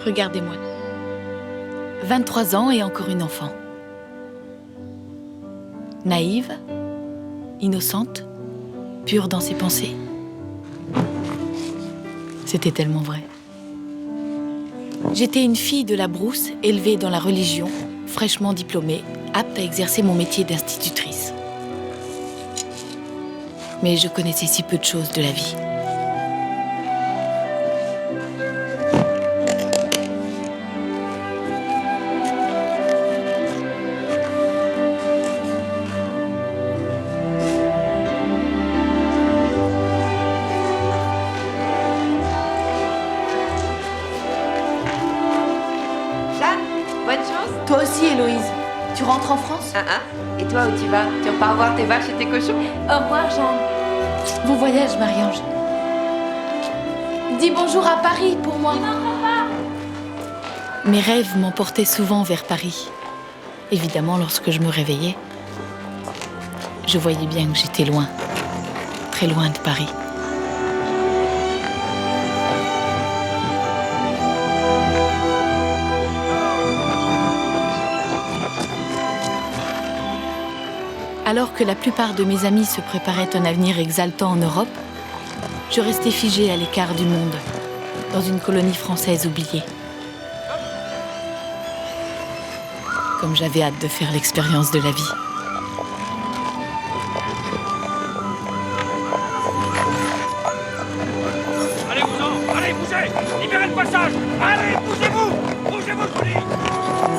Regardez-moi. 23 ans et encore une enfant. Naïve, innocente, pure dans ses pensées. C'était tellement vrai. J'étais une fille de la brousse, élevée dans la religion, fraîchement diplômée, apte à exercer mon métier d'institutrice. Mais je connaissais si peu de choses de la vie. Bonne chance. Toi aussi, Héloïse. Tu rentres en France ? Et toi, où tu vas? Tu repars voir tes vaches et tes cochons? Au revoir, Jeanne. Bon voyage, Marie-Ange. Dis bonjour à Paris pour moi. Mes rêves m'emportaient souvent vers Paris. Évidemment, lorsque je me réveillais, je voyais bien que j'étais loin, très loin de Paris. Alors que la plupart de mes amis se préparaient un avenir exaltant en Europe, je restais figée à l'écart du monde, dans une colonie française oubliée. Comme j'avais hâte de faire l'expérience de la vie. Allez-vous-en! Allez, bougez! Libérez le passage! Allez, bougez-vous! Bougez-vous, je vous dis!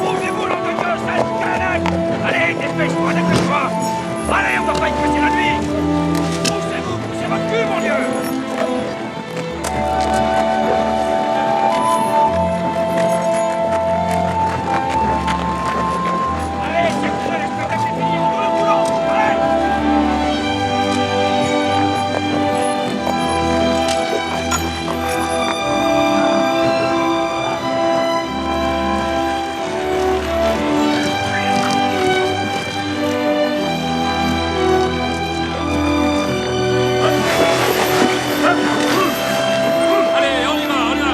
Bougez-vous, l'homme de Dieu, sale canaille! Allez, dépêche-toi, dépêche-toi! Allez, on va pas y passer la nuit! Bougez-vous, poussez votre cul, mon Dieu! Allez, c'est cool, le spectacle est fini, on doit le boulot! Allez! Allez, on y va, on y va!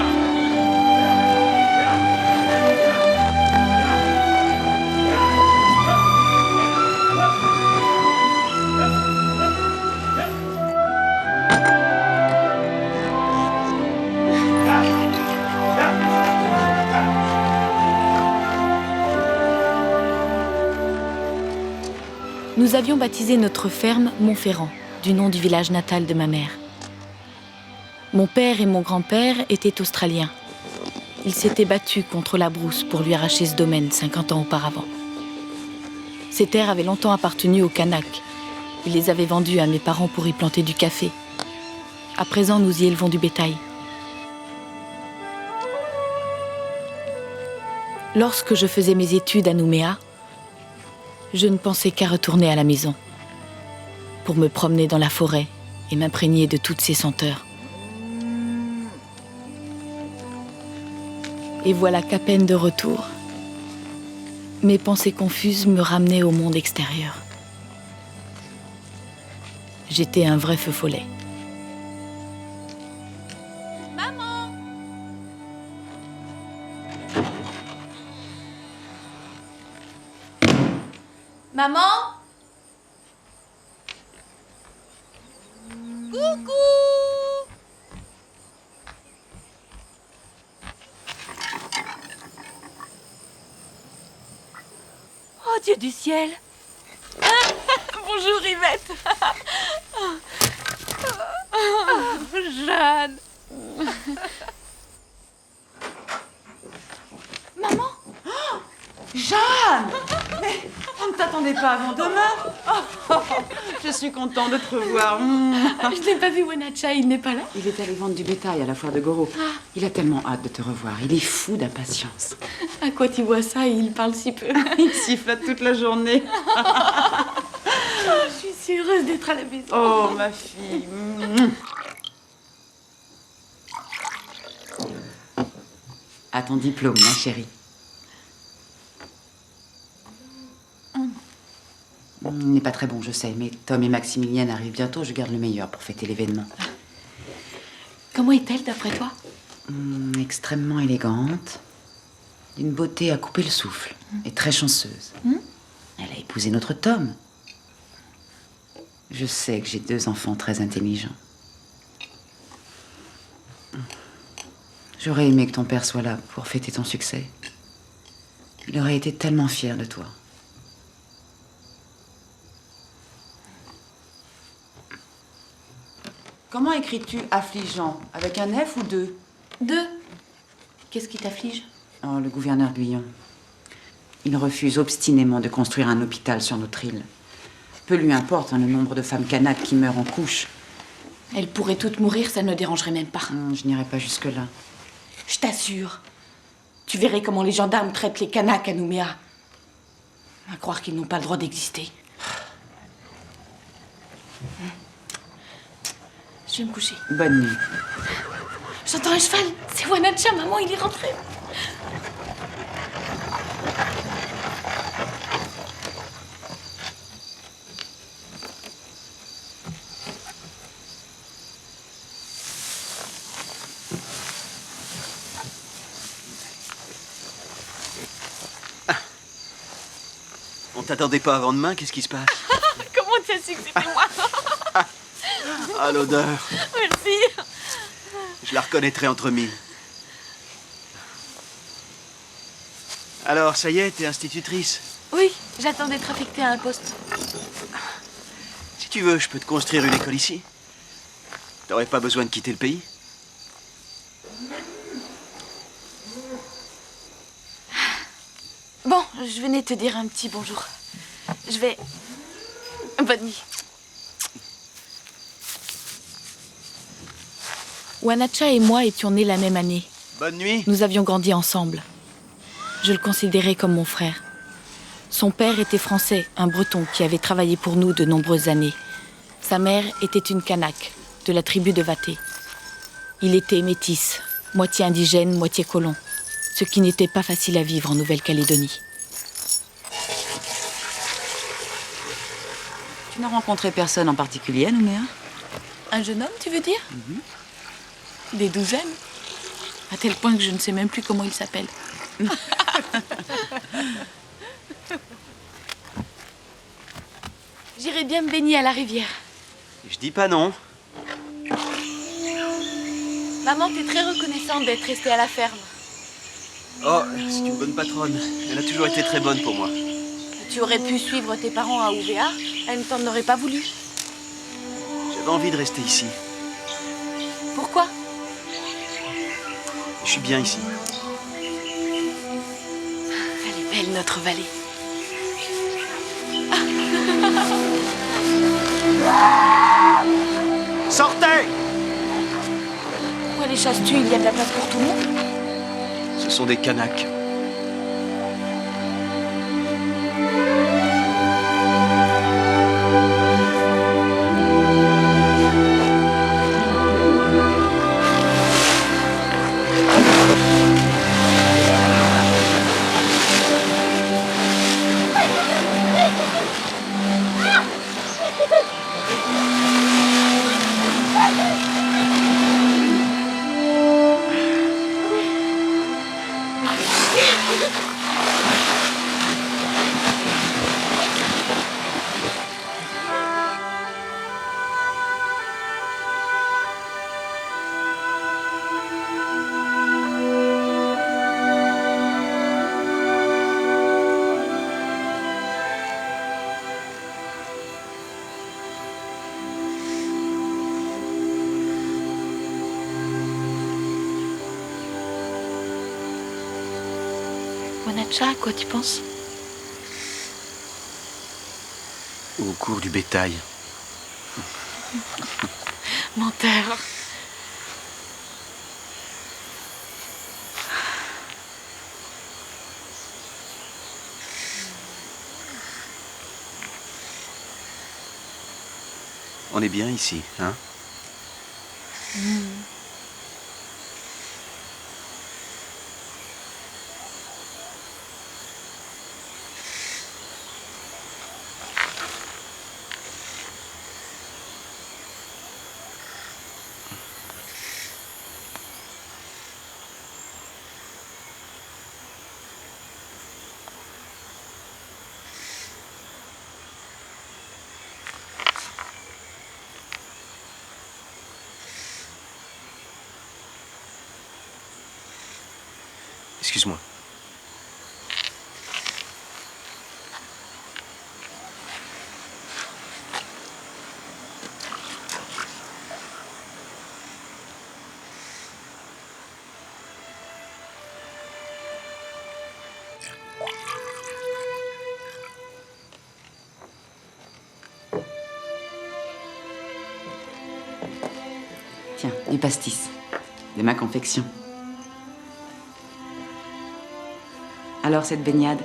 Nous avions baptisé notre ferme Montferrand, du nom du village natal de ma mère. Mon père et mon grand-père étaient australiens. Ils s'étaient battus contre la brousse pour lui arracher ce domaine 50 ans auparavant. Ces terres avaient longtemps appartenu aux Kanaks. Ils les avaient vendues à mes parents pour y planter du café. À présent, nous y élevons du bétail. Lorsque je faisais mes études à Nouméa, je ne pensais qu'à retourner à la maison, pour me promener dans la forêt et m'imprégner de toutes ses senteurs. Et voilà qu'à peine de retour, mes pensées confuses me ramenaient au monde extérieur. J'étais un vrai feu follet. Maman! Maman? Coucou! Oh Dieu du ciel! Bonjour Yvette! Jeanne! Maman? Jeanne! Mais on ne t'attendait pas avant demain. Je suis contente de te revoir. Je n'ai pas vu Wenacha, il n'est pas là? Il est allé vendre du bétail à la foire de Goro. Il a tellement hâte de te revoir. Il est fou d'impatience. À quoi tu vois ça? Il parle si peu. Il sifflote toute la journée. Je suis si heureuse d'être à la maison. Oh, ma fille. À ton diplôme, ma chérie. Il n'est pas très bon, je sais, mais Tom et Maximilienne arrivent bientôt. Je garde le meilleur pour fêter l'événement. Comment est-elle, d'après toi? Extrêmement élégante, d'une beauté à couper le souffle, et très chanceuse. Elle a épousé notre Tom. Je sais que j'ai 2 enfants très intelligents. J'aurais aimé que ton père soit là pour fêter ton succès. Il aurait été tellement fier de toi. Comment écris-tu affligeant? Avec un F ou 2? 2. Qu'est-ce qui t'afflige? Oh, le gouverneur Guyon. Il refuse obstinément de construire un hôpital sur notre île. Peu lui importe le nombre de femmes canaques qui meurent en couche. Elles pourraient toutes mourir, ça ne dérangerait même pas. Je n'irai pas jusque-là. Je t'assure. Tu verrais comment les gendarmes traitent les Kanaks à Nouméa. À croire qu'ils n'ont pas le droit d'exister. Je vais me coucher. Bonne nuit. J'entends un cheval. C'est Wanacha, maman, il est rentré. On t'attendait pas avant demain, qu'est-ce qui se passe? Comment tu as su que c'était moi? Ah, l'odeur. Merci. Je la reconnaîtrai entre mille. Alors, ça y est, t'es institutrice. Oui, j'attends d'être affectée à un poste. Si tu veux, je peux te construire une école ici. T'aurais pas besoin de quitter le pays. Bon, je venais te dire un petit bonjour. Je vais... Bonne nuit. Wanacha et moi étions nés la même année. Bonne nuit. Nous avions grandi ensemble. Je le considérais comme mon frère. Son père était français, un breton qui avait travaillé pour nous de nombreuses années. Sa mère était une Kanak, de la tribu de Vaté. Il était métis, moitié indigène, moitié colon, ce qui n'était pas facile à vivre en Nouvelle-Calédonie. Tu n'as rencontré personne en particulier, Nouméa? Un jeune homme, tu veux dire? Des douzaines. À tel point que je ne sais même plus comment il s'appelle. J'irai bien me baigner à la rivière. Je dis pas non. Maman, t'es très reconnaissante d'être restée à la ferme. Oh, c'est une bonne patronne. Elle a toujours été très bonne pour moi. Tu aurais pu suivre tes parents à Ouvéa, elle ne t'en aurait pas voulu. J'avais envie de rester ici. Pourquoi? Je suis bien ici. Elle est belle, notre vallée. Sortez! Pourquoi les chasses-tu? Il y a de la place pour tout le monde. Ce sont des Kanaks. Wanacha, à quoi tu penses? Au cours du bétail. Menteur. On est bien ici, hein? Excuse-moi. Tiens, du pastis. De ma confection. Alors, cette baignade?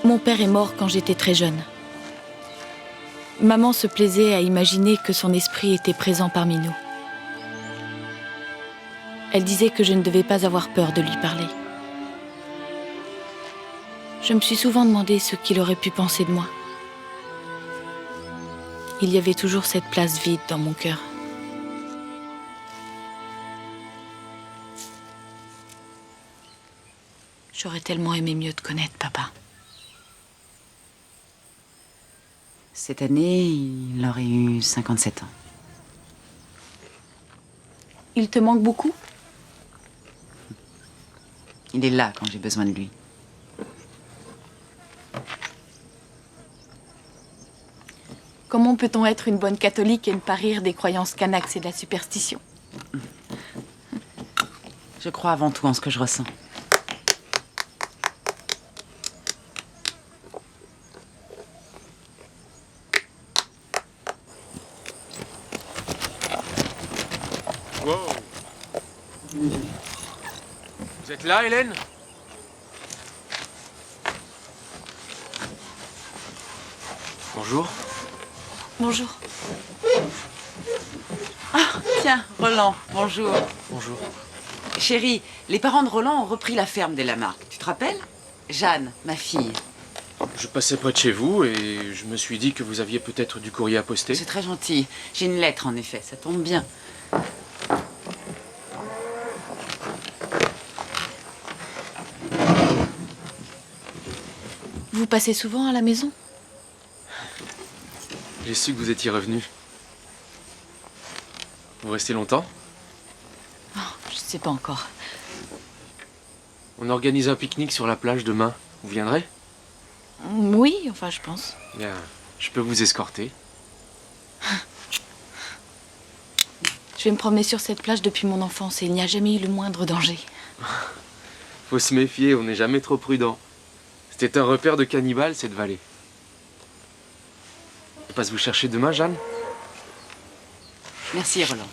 Mon père est mort quand j'étais très jeune. Maman se plaisait à imaginer que son esprit était présent parmi nous. Elle disait que je ne devais pas avoir peur de lui parler. Je me suis souvent demandé ce qu'il aurait pu penser de moi. Il y avait toujours cette place vide dans mon cœur. J'aurais tellement aimé mieux te connaître, papa. Cette année, il aurait eu 57 ans. Il te manque beaucoup? Il est là quand j'ai besoin de lui. Comment peut-on être une bonne catholique et ne pas rire des croyances canaques et de la superstition? Je crois avant tout en ce que je ressens. Wow. Vous êtes là, Hélène? Bonjour. Bonjour. Ah, tiens, Roland, bonjour. Bonjour. Chérie, les parents de Roland ont repris la ferme des Lamarck. Tu te rappelles? Jeanne, ma fille. Je passais près de chez vous et je me suis dit que vous aviez peut-être du courrier à poster. C'est très gentil. J'ai une lettre, en effet. Ça tombe bien. Vous passez souvent à la maison? J'ai su que vous étiez revenu. Vous restez longtemps? Oh, je ne sais pas encore. On organise un pique-nique sur la plage demain. Vous viendrez? Oui, enfin, je pense. Bien, je peux vous escorter. Je vais me promener sur cette plage depuis mon enfance et il n'y a jamais eu le moindre danger. Faut se méfier, on n'est jamais trop prudent. C'était un repère de cannibales, cette vallée. Je passe vous chercher demain, Jeanne? Merci, Roland.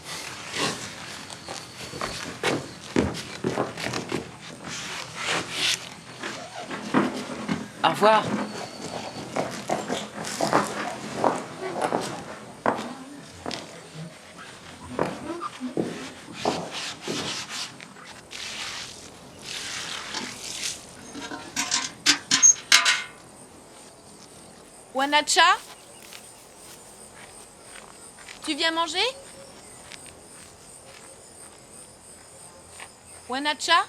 Au revoir. Wanacha? Tu viens manger? Wanacha?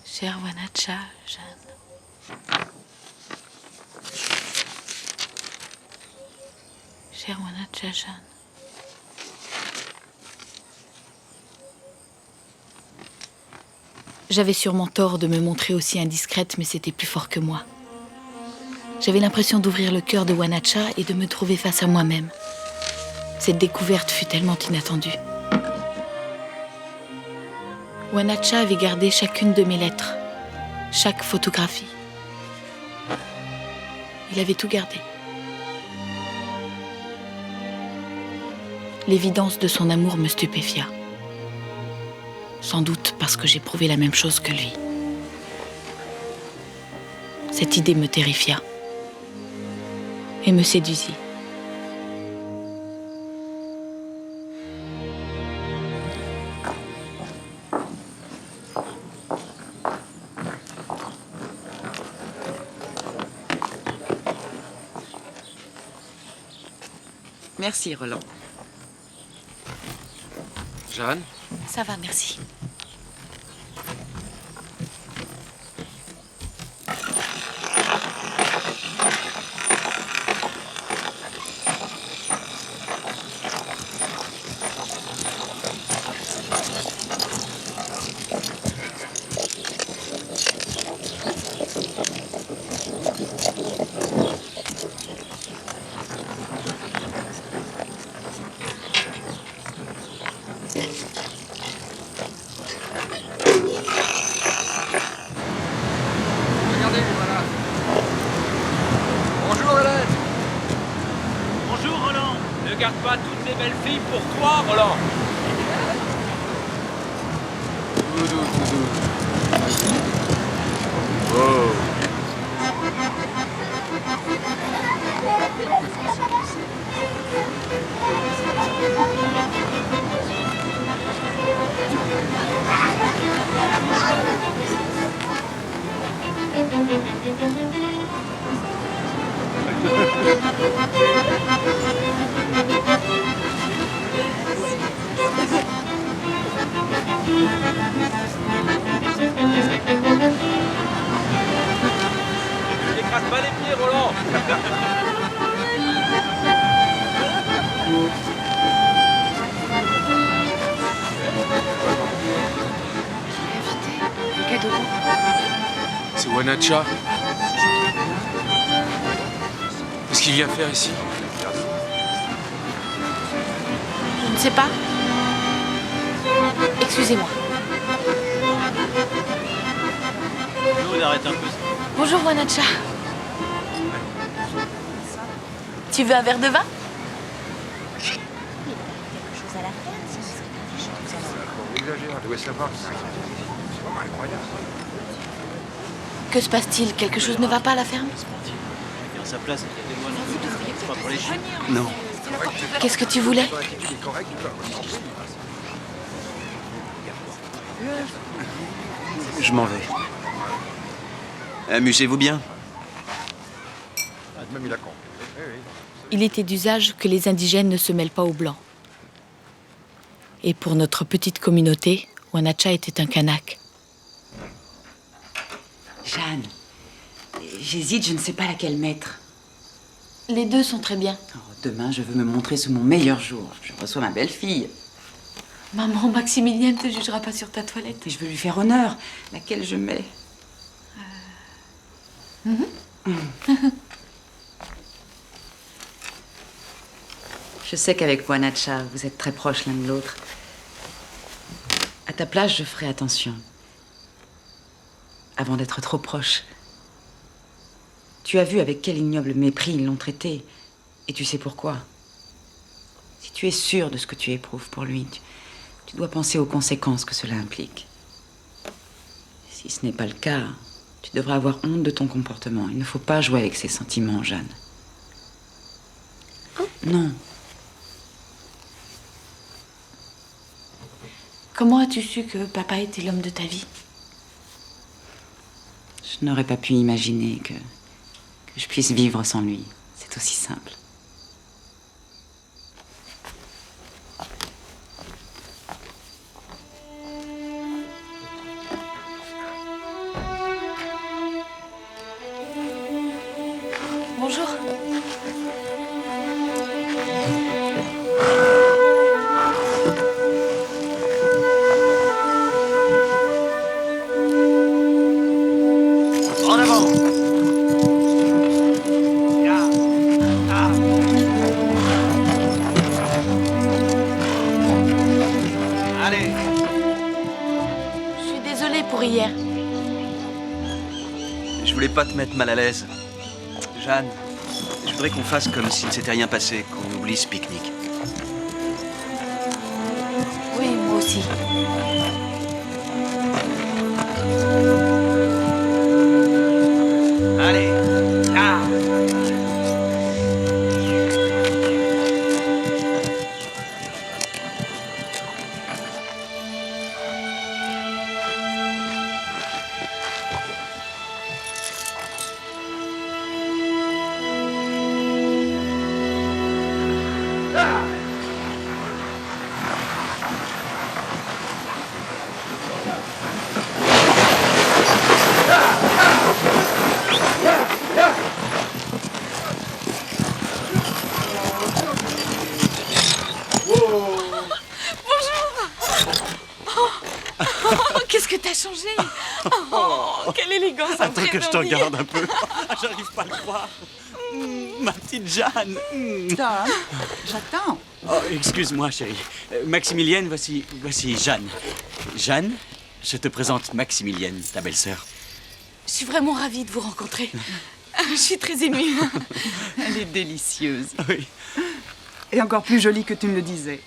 Cher Wanacha, Jeanne. Cher Wanacha, Jeanne. J'avais sûrement tort de me montrer aussi indiscrète, mais c'était plus fort que moi. J'avais l'impression d'ouvrir le cœur de Wanacha et de me trouver face à moi-même. Cette découverte fut tellement inattendue. Wanacha avait gardé chacune de mes lettres, chaque photographie. Il avait tout gardé. L'évidence de son amour me stupéfia. Sans doute parce que j'éprouvais la même chose que lui. Cette idée me terrifia et me séduisit. Merci, Roland. Jeanne, Ça va, merci. Regardez, voilà. Bonjour, Hélène. Bonjour Roland. Ne garde pas toutes les belles filles pour toi, Roland. tout doux, tout doux. Oh. Ne t'écrase pas les pieds, Roland. Le cadeau. C'est Wanacha. Qu'est-ce qu'il vient faire ici? Je ne sais pas. Excusez-moi. Claude, arrête un peu. Bonjour, Wanacha. Tu veux un verre de vin? Que se passe-t-il? Quelque chose ne va pas à la ferme? Faire sa place, aidez-moi un peu. C'est pas pour les chiens. Non. Qu'est-ce que tu voulais? Je m'en vais. Amusez-vous bien. Il était d'usage que les indigènes ne se mêlent pas aux blancs. Et pour notre petite communauté, Wanacha était un Kanak. Jeanne, j'hésite, je ne sais pas laquelle mettre. Les deux sont très bien. Oh, demain, je veux me montrer sous mon meilleur jour. Je reçois ma belle-fille. Maman, Maximilien ne te jugera pas sur ta toilette. Et je veux lui faire honneur. Laquelle je mets? Je sais qu'avec Wanacha, vous êtes très proches l'un de l'autre. À ta place, je ferai attention. Avant d'être trop proche. Tu as vu avec quel ignoble mépris ils l'ont traité. Et tu sais pourquoi. Si tu es sûr de ce que tu éprouves pour lui, tu dois penser aux conséquences que cela implique. Si ce n'est pas le cas, tu devrais avoir honte de ton comportement. Il ne faut pas jouer avec ses sentiments, Jeanne. Non. Comment as-tu su que papa était l'homme de ta vie? Je n'aurais pas pu imaginer que je puisse vivre sans lui. C'est aussi simple. Bonjour. En avant. Allez. Je suis désolée pour hier. Je voulais pas te mettre mal à l'aise. Jeanne, je voudrais qu'on fasse comme s'il ne s'était rien passé, qu'on oublie ce pique-nique. Oui, moi aussi. Allez. Quelle élégance. Attends que je te regarde un peu. J'arrive pas à le croire. Ma petite Jeanne. Tom, j'attends. Oh, excuse-moi, chérie. Maximilienne, voici Jeanne. Jeanne, je te présente Maximilienne, ta belle-sœur. Je suis vraiment ravie de vous rencontrer. Je suis très émue. Elle est délicieuse. Oui. Et encore plus jolie que tu me le disais.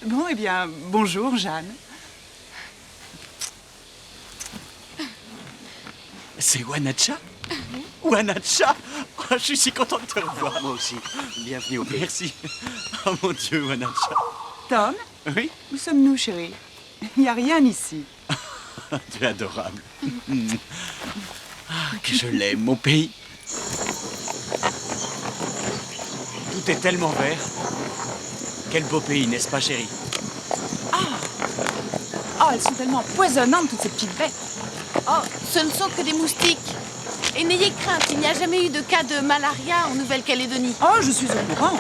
Bon, eh bien, bonjour, Jeanne. C'est Wanacha? Wanacha? Oh, je suis si content de te revoir. Moi aussi. Bienvenue au pays. Merci. Oh mon Dieu, Wanacha. Tom, Oui? où sommes-nous, chérie? Il n'y a rien ici. Tu es adorable. Ah, que je l'aime, mon pays. Tout est tellement vert. Quel beau pays, n'est-ce pas, chérie? Oh, elles sont tellement poisonnantes, toutes ces petites bêtes. Oh, ce ne sont que des moustiques. Et n'ayez crainte, il n'y a jamais eu de cas de malaria en Nouvelle-Calédonie. Oh, je suis au courant.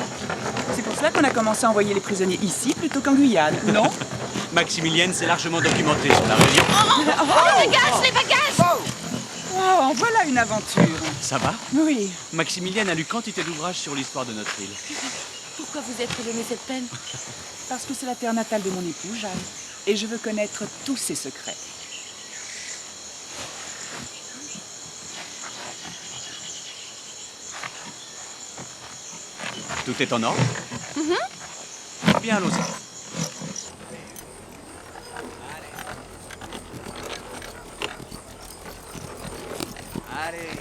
C'est pour cela qu'on a commencé à envoyer les prisonniers ici plutôt qu'en Guyane, non? Maximilienne s'est largement documentée sur la région. Les bagages. Oh, voilà une aventure. Ça va? Oui. Maximilienne a lu quantité d'ouvrages sur l'histoire de notre île. Pourquoi vous êtes donné cette peine? Parce que c'est la terre natale de mon époux, Jeanne. Et je veux connaître tous ses secrets. Tout est en ordre? Bien, allons-y. Allez.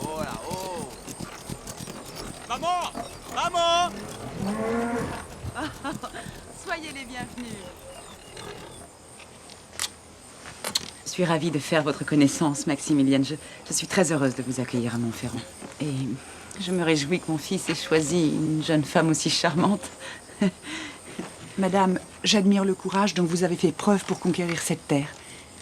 Oh là, oh. Maman! Maman! Soyez les bienvenus. Je suis ravie de faire votre connaissance, Maximilienne. Je suis très heureuse de vous accueillir à Montferrand. Et je me réjouis que mon fils ait choisi une jeune femme aussi charmante. Madame, j'admire le courage dont vous avez fait preuve pour conquérir cette terre.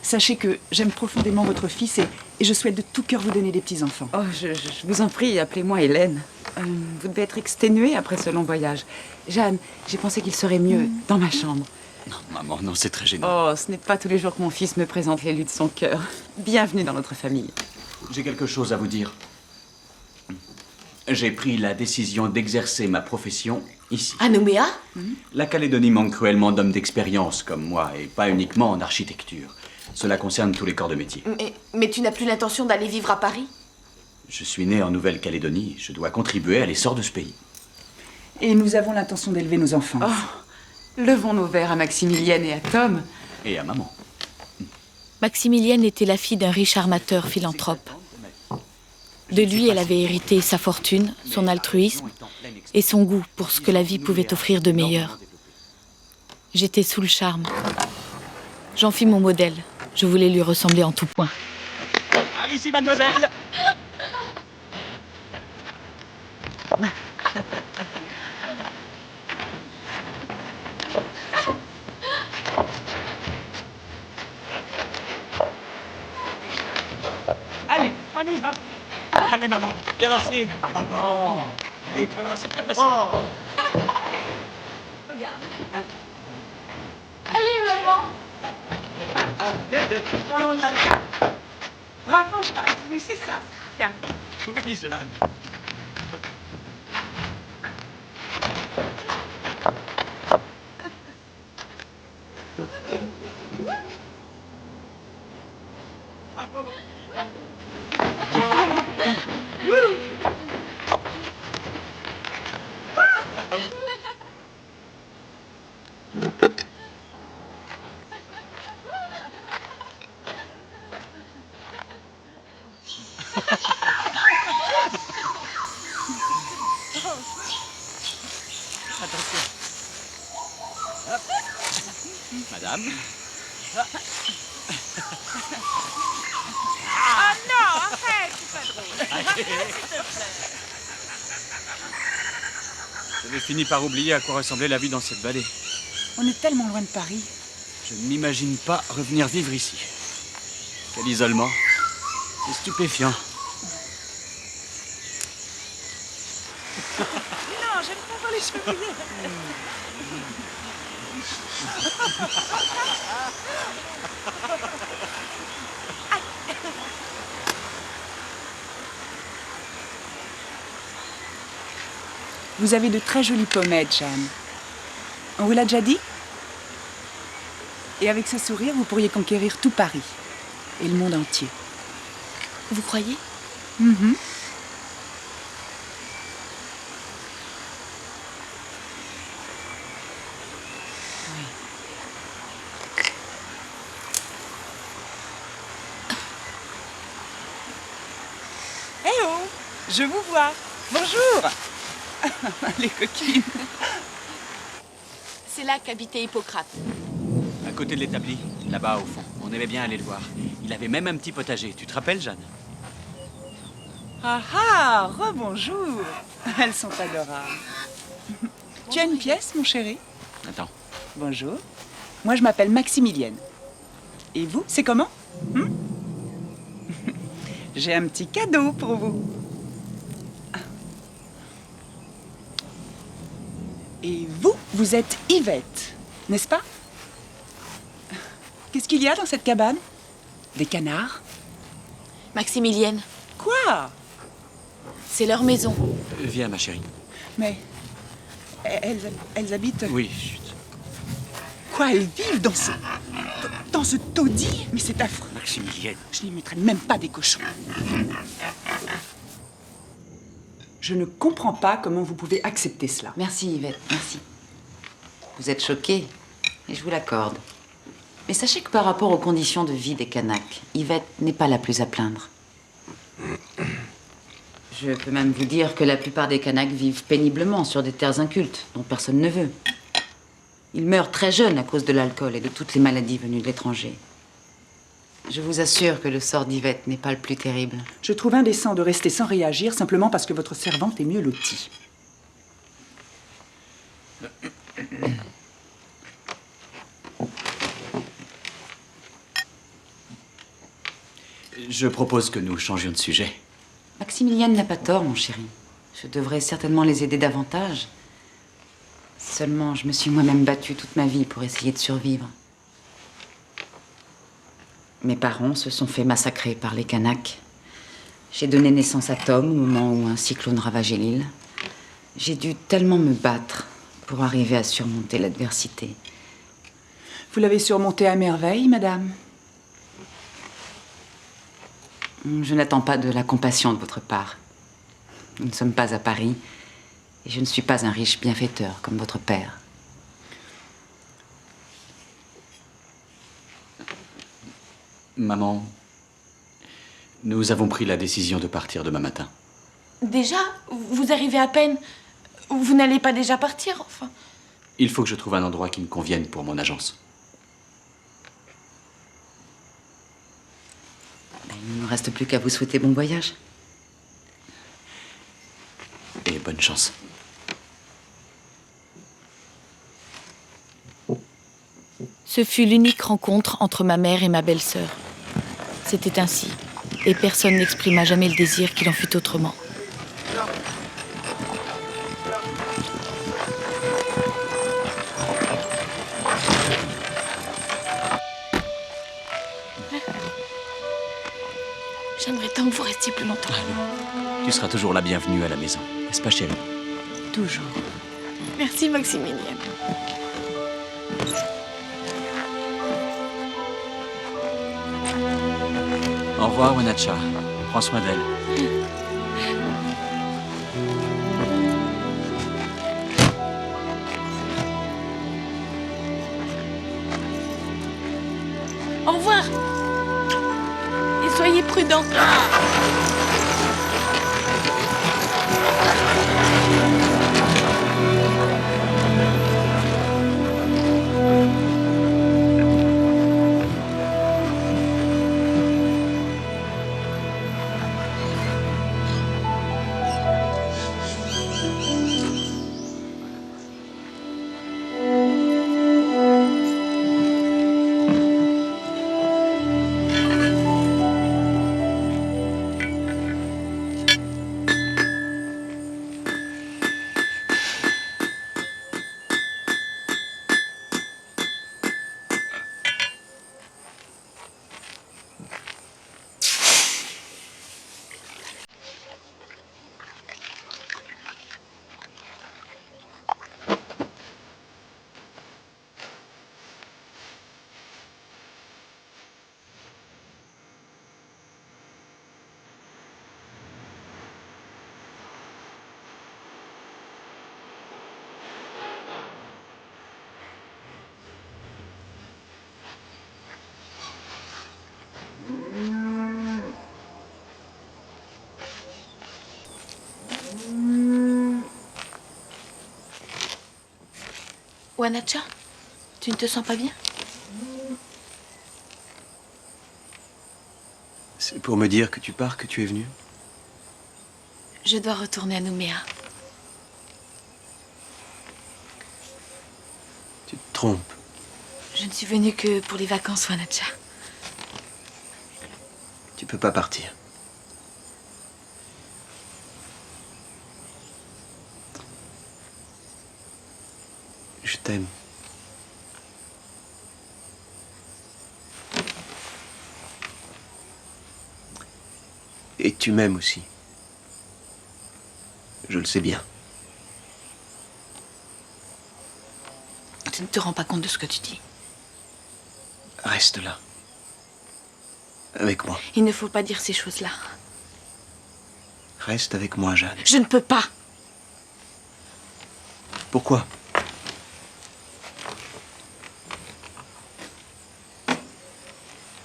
Sachez que j'aime profondément votre fils et je souhaite de tout cœur vous donner des petits-enfants. Oh, je vous en prie, appelez-moi Hélène. Vous devez être exténuée après ce long voyage. Jeanne, j'ai pensé qu'il serait mieux dans ma chambre. Non, maman, non, c'est très gênant. Oh, ce n'est pas tous les jours que mon fils me présente l'élu de son cœur. Bienvenue dans notre famille. J'ai quelque chose à vous dire. J'ai pris la décision d'exercer ma profession ici. À Nouméa? La Calédonie manque cruellement d'hommes d'expérience comme moi, et pas uniquement en architecture. Cela concerne tous les corps de métier. Mais tu n'as plus l'intention d'aller vivre à Paris? Je suis né en Nouvelle-Calédonie, je dois contribuer à l'essor de ce pays. Et nous avons l'intention d'élever nos enfants. Oh, levons nos verres à Maximilienne et à Tom. Et à maman. Maximilienne était la fille d'un riche armateur philanthrope. De lui, elle avait hérité sa fortune, son altruisme et son goût pour ce que la vie pouvait offrir de meilleur. J'étais sous le charme. J'en fis mon modèle. Je voulais lui ressembler en tout point. Ici, mademoiselle! Allez, on y va. Allez, maman, bien lancé! Oh. C'est très facile. Bravo, oui, c'est ça. Tiens. Oui, Jeanne. Attention. Hop. Madame. Ah non, arrête, c'est pas drôle. J'avais fini par oublier à quoi ressemblait la vie dans cette vallée. On est tellement loin de Paris. Je ne m'imagine pas revenir vivre ici. Quel isolement. C'est stupéfiant. Non, j'aime pas voir les cheveux briller. Vous avez de très jolies pommettes, Jeanne. On vous l'a déjà dit? Et avec ce sourire, vous pourriez conquérir tout Paris. Et le monde entier. Vous croyez? Mhm. Eh oh! Je vous vois! Bonjour! Les coquines! C'est là qu'habitait Hippocrate. À côté de l'établi, là-bas au fond. On aimait bien aller le voir. Il avait même un petit potager. Tu te rappelles, Jeanne? Ah ah! Rebonjour! Elles sont adorables. Tu as une pièce, mon chéri? Attends. Bonjour. Moi, je m'appelle Maximilienne. Et vous, c'est comment? J'ai un petit cadeau pour vous. Et vous, vous êtes Yvette, n'est-ce pas? Qu'est-ce qu'il y a dans cette cabane? Des canards? Maximilienne, Quoi? c'est leur maison. Viens, ma chérie. Mais elles habitent... Oui, chut. Quoi, elles vivent dans ce taudis? Mais c'est affreux. Maximilienne. Je n'y mettrai même pas des cochons. Je ne comprends pas comment vous pouvez accepter cela. Merci Yvette, merci. Vous êtes choquée, et je vous l'accorde. Mais sachez que par rapport aux conditions de vie des Kanaks, Yvette n'est pas la plus à plaindre. Je peux même vous dire que la plupart des Kanaks vivent péniblement sur des terres incultes, dont personne ne veut. Ils meurent très jeunes à cause de l'alcool et de toutes les maladies venues de l'étranger. Je vous assure que le sort d'Yvette n'est pas le plus terrible. Je trouve indécent de rester sans réagir simplement parce que votre servante est mieux lotie. Je propose que nous changions de sujet. Maximilienne n'a pas tort, mon chéri. Je devrais certainement les aider davantage. Seulement, je me suis moi-même battue toute ma vie pour essayer de survivre. Mes parents se sont fait massacrer par les Kanaks. J'ai donné naissance à Tom au moment où un cyclone ravageait l'île. J'ai dû tellement me battre pour arriver à surmonter l'adversité. Vous l'avez surmonté à merveille, madame. Je n'attends pas de la compassion de votre part. Nous ne sommes pas à Paris et je ne suis pas un riche bienfaiteur comme votre père. Maman, nous avons pris la décision de partir demain matin. Déjà? Vous arrivez à peine. Vous n'allez pas déjà partir, enfin? Il faut que je trouve un endroit qui me convienne pour mon agence. Il ne me reste plus qu'à vous souhaiter bon voyage. Et bonne chance. Ce fut l'unique rencontre entre ma mère et ma belle-sœur. C'était ainsi, et personne n'exprima jamais le désir qu'il en fût autrement. J'aimerais tant que vous restiez plus longtemps. Tu seras toujours la bienvenue à la maison, n'est-ce pas, chérie? Toujours. Merci, Maximilienne. Au revoir, Wanacha. Prends soin d'elle. Au revoir. Et soyez prudents. Wanacha, tu ne te sens pas bien? C'est pour me dire que tu pars que tu es venu? Je dois retourner à Nouméa. Tu te trompes. Je ne suis venue que pour les vacances, Wanacha. Tu peux pas partir. Je t'aime. Et tu m'aimes aussi. Je le sais bien. Tu ne te rends pas compte de ce que tu dis. Reste là. Avec moi. Il ne faut pas dire ces choses-là. Reste avec moi, Jeanne. Je ne peux pas. Pourquoi?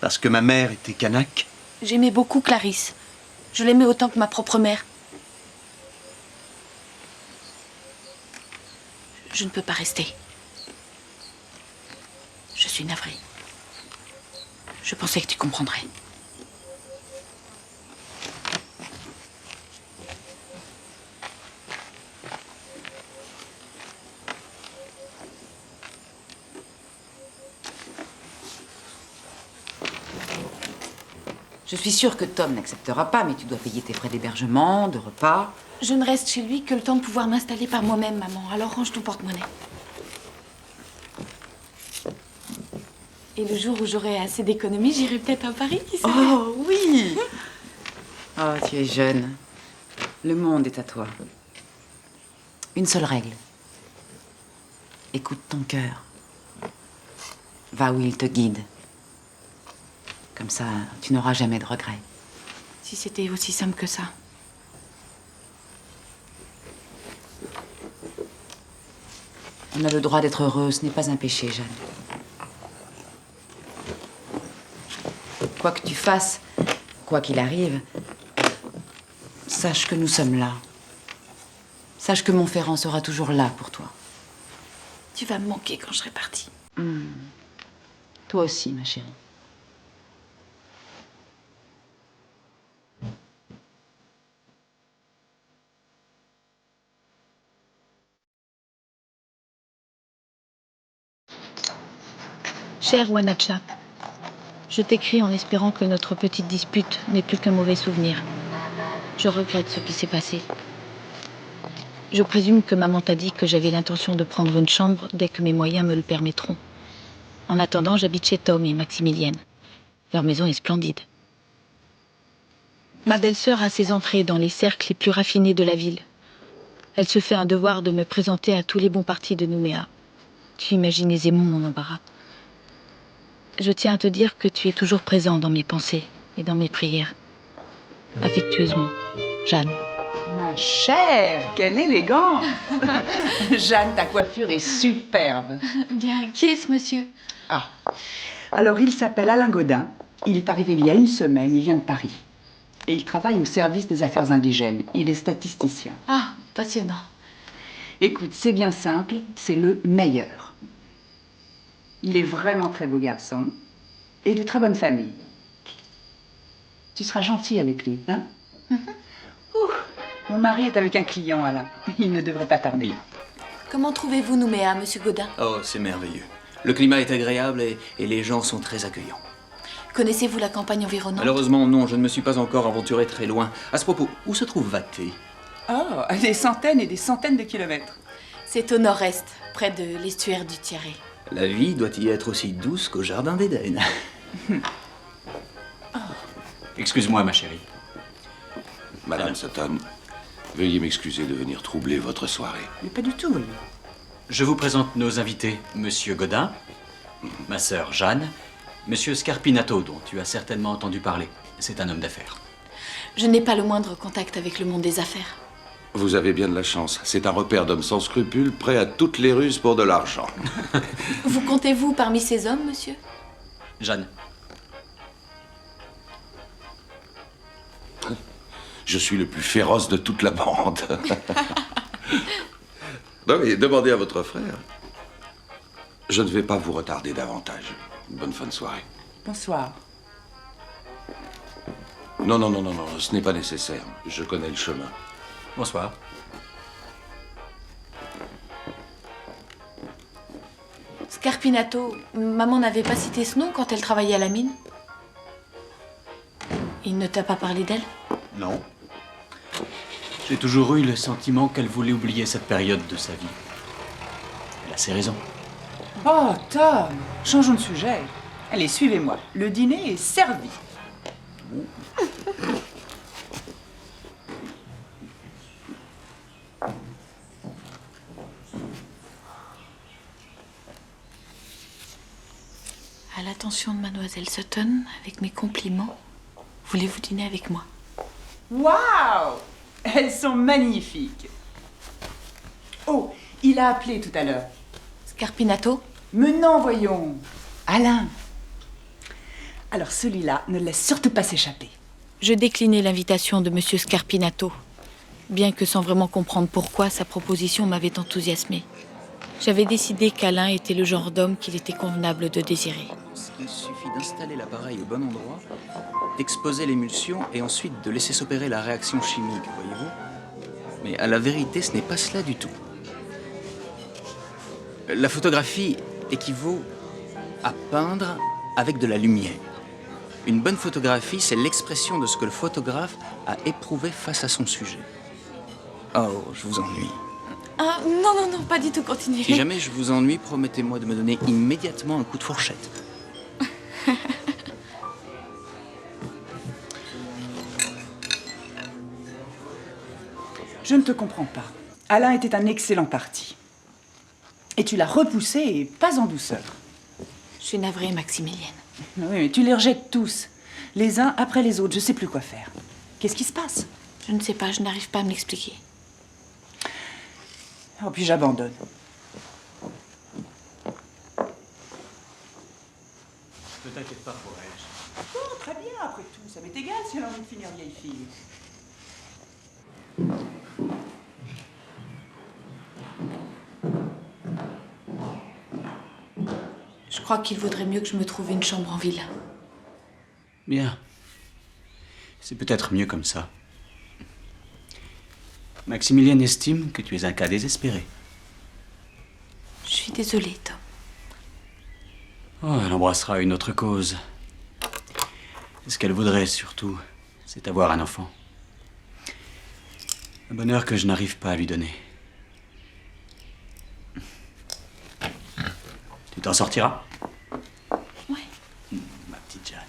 Parce que ma mère était kanak? J'aimais beaucoup Clarisse. Je l'aimais autant que ma propre mère. Je ne peux pas rester. Je suis navrée. Je pensais que tu comprendrais. Je suis sûre que Tom n'acceptera pas, mais tu dois payer tes frais d'hébergement, de repas. Je ne reste chez lui que le temps de pouvoir m'installer par moi-même, maman. Alors range ton porte-monnaie. Et le jour où j'aurai assez d'économies, j'irai peut-être à Paris, qui sait? Oh oui. Oh, tu es jeune. Le monde est à toi. Une seule règle. Écoute ton cœur. Va où il te guide. Comme ça, tu n'auras jamais de regrets. Si c'était aussi simple que ça. On a le droit d'être heureux, ce n'est pas un péché, Jeanne. Quoi que tu fasses, quoi qu'il arrive, sache que nous sommes là. Sache que Montferrand sera toujours là pour toi. Tu vas me manquer quand je serai partie. Toi aussi, ma chérie. Cher Wanacha, je t'écris en espérant que notre petite dispute n'est plus qu'un mauvais souvenir. Je regrette ce qui s'est passé. Je présume que maman t'a dit que j'avais l'intention de prendre une chambre dès que mes moyens me le permettront. En attendant, j'habite chez Tom et Maximilienne. Leur maison est splendide. Ma belle-sœur a ses entrées dans les cercles les plus raffinés de la ville. Elle se fait un devoir de me présenter à tous les bons partis de Nouméa. Tu imagines aisément mon embarras. Je tiens à te dire que tu es toujours présent dans mes pensées et dans mes prières. Affectueusement, Jeanne. Ma chère, quelle élégance. Jeanne, ta coiffure est superbe. Bien, qui est ce monsieur? Ah, alors il s'appelle Alain Gaudin. Il est arrivé il y a une semaine, il vient de Paris. Et il travaille au service des affaires indigènes. Il est statisticien. Ah, passionnant. Écoute, c'est bien simple, c'est le meilleur. Il est vraiment très beau garçon et de très bonne famille. Tu seras gentil avec lui, hein? Ouh, mon mari est avec un client, Alain. Il ne devrait pas tarder. Comment trouvez-vous Nouméa, monsieur Gaudin? Oh, c'est merveilleux. Le climat est agréable et les gens sont très accueillants. Connaissez-vous la campagne environnante? Malheureusement, non, je ne me suis pas encore aventuré très loin. À ce propos, où se trouve Vacté? Oh, des centaines et des centaines de kilomètres. C'est au nord-est, près de l'estuaire du Thierry. La vie doit y être aussi douce qu'au jardin d'Éden. Excuse-moi, ma chérie. Madame Sutton, veuillez m'excuser de venir troubler votre soirée. Mais pas du tout, lui. Je vous présente nos invités, Monsieur Gaudin, ma sœur Jeanne, Monsieur Scarpinato, dont tu as certainement entendu parler. C'est un homme d'affaires. Je n'ai pas le moindre contact avec le monde des affaires. Vous avez bien de la chance. C'est un repère d'hommes sans scrupules, prêts à toutes les ruses pour de l'argent. Vous comptez-vous parmi ces hommes, monsieur? Jeanne, Je suis le plus féroce de toute la bande. Non, mais demandez à votre frère. Je ne vais pas vous retarder davantage. Bonne fin de soirée. Bonsoir. Non, ce n'est pas nécessaire. Je connais le chemin. Bonsoir. Scarpinato, maman n'avait pas cité ce nom quand elle travaillait à la mine? Il ne t'a pas parlé d'elle? Non. J'ai toujours eu le sentiment qu'elle voulait oublier cette période de sa vie. Elle a ses raisons. Oh, Tom, changeons de sujet. Allez, suivez-moi. Le dîner est servi. À l'attention de mademoiselle Sutton, avec mes compliments, voulez-vous dîner avec moi? Waouh! Elles sont magnifiques. Oh, il a appelé tout à l'heure. Scarpinato? Mais non, voyons. Alain. Alors celui-là, ne le laisse surtout pas s'échapper. Je déclinai l'invitation de monsieur Scarpinato, bien que sans vraiment comprendre pourquoi sa proposition m'avait enthousiasmée. J'avais décidé qu'Alain était le genre d'homme qu'il était convenable de désirer. Il suffit d'installer l'appareil au bon endroit, d'exposer l'émulsion et ensuite de laisser s'opérer la réaction chimique, voyez-vous. Mais à la vérité, ce n'est pas cela du tout. La photographie équivaut à peindre avec de la lumière. Une bonne photographie, c'est l'expression de ce que le photographe a éprouvé face à son sujet. Oh, je vous ennuie. Ah, non, pas du tout, continuez. Si jamais je vous ennuie, promettez-moi de me donner immédiatement un coup de fourchette. Je ne te comprends pas. Alain était un excellent parti. Et tu l'as repoussé et pas en douceur. Je suis navrée, Maximilienne. Oui, mais tu les rejettes tous. Les uns après les autres. Je sais plus quoi faire. Qu'est-ce qui se passe? Je ne sais pas, je n'arrive pas à me l'expliquer. Oh, puis j'abandonne. Ne t'inquiète pas pour elle. Oh, très bien, après tout. Ça m'est égal si elle a envie de finir vieille fille. Je crois qu'il vaudrait mieux que je me trouve une chambre en ville. Bien. C'est peut-être mieux comme ça. Maximilienne estime que tu es un cas désespéré. Je suis désolée, Tom. Oh, elle embrassera une autre cause. Ce qu'elle voudrait surtout, c'est avoir un enfant. Un bonheur que je n'arrive pas à lui donner. Tu t'en sortiras? Ouais. Ma petite Jeanne.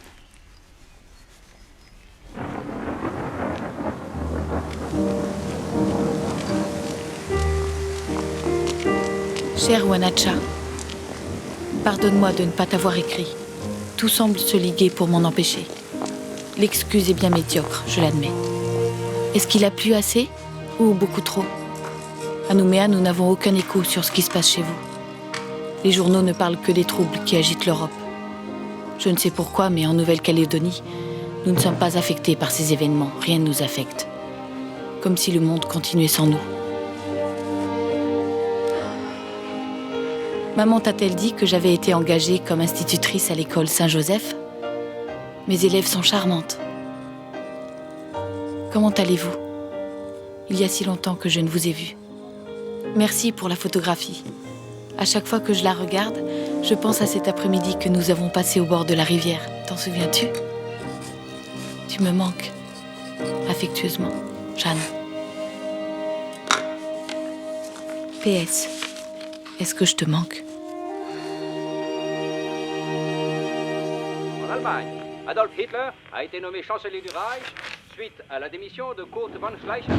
Cher Wanacha, pardonne-moi de ne pas t'avoir écrit. Tout semble se liguer pour m'en empêcher. L'excuse est bien médiocre, je l'admets. Est-ce qu'il a plu assez ou beaucoup trop? À Nouméa, nous n'avons aucun écho sur ce qui se passe chez vous. Les journaux ne parlent que des troubles qui agitent l'Europe. Je ne sais pourquoi, mais en Nouvelle-Calédonie, nous ne sommes pas affectés par ces événements. Rien ne nous affecte. Comme si le monde continuait sans nous. Maman t'a-t-elle dit que j'avais été engagée comme institutrice à l'école Saint-Joseph? Mes élèves sont charmantes. Comment allez-vous? Il y a si longtemps que je ne vous ai vu. Merci pour la photographie. À chaque fois que je la regarde, je pense à cet après-midi que nous avons passé au bord de la rivière. T'en souviens-tu? Tu me manques. Affectueusement, Jeanne. PS. Est-ce que je te manque? En Allemagne, Adolf Hitler a été nommé chancelier du Reich suite à la démission de Kurt von Schleicher.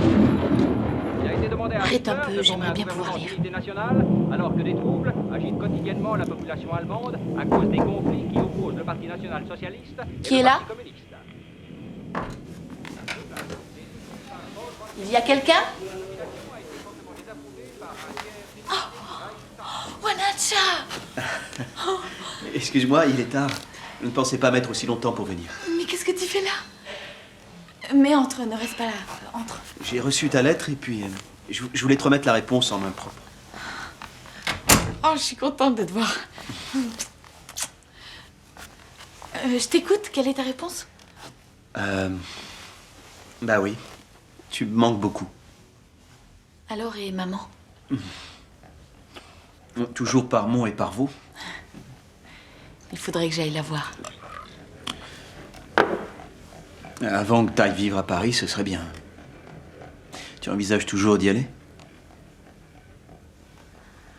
Il a été demandé à Arrête un Hitler peu, de j'aimerais former un bien pouvoir gouvernement lire. d'unité nationale, alors que des troubles agitent quotidiennement la population allemande à cause des conflits qui opposent le Parti national-socialiste et Qui le est là? Parti communiste. Il y a quelqu'un? Wanacha! Excuse-moi, il est tard. Je ne pensais pas mettre aussi longtemps pour venir. Mais qu'est-ce que tu fais là? Mais entre, ne reste pas là. Entre. J'ai reçu ta lettre et puis je voulais te remettre la réponse en main propre. Oh, je suis contente de te voir. Je t'écoute, quelle est ta réponse? Bah oui, tu me manques beaucoup. Alors, et maman? Toujours par mon et par vous. Il faudrait que j'aille la voir. Avant que t'ailles vivre à Paris, ce serait bien. Tu envisages toujours d'y aller?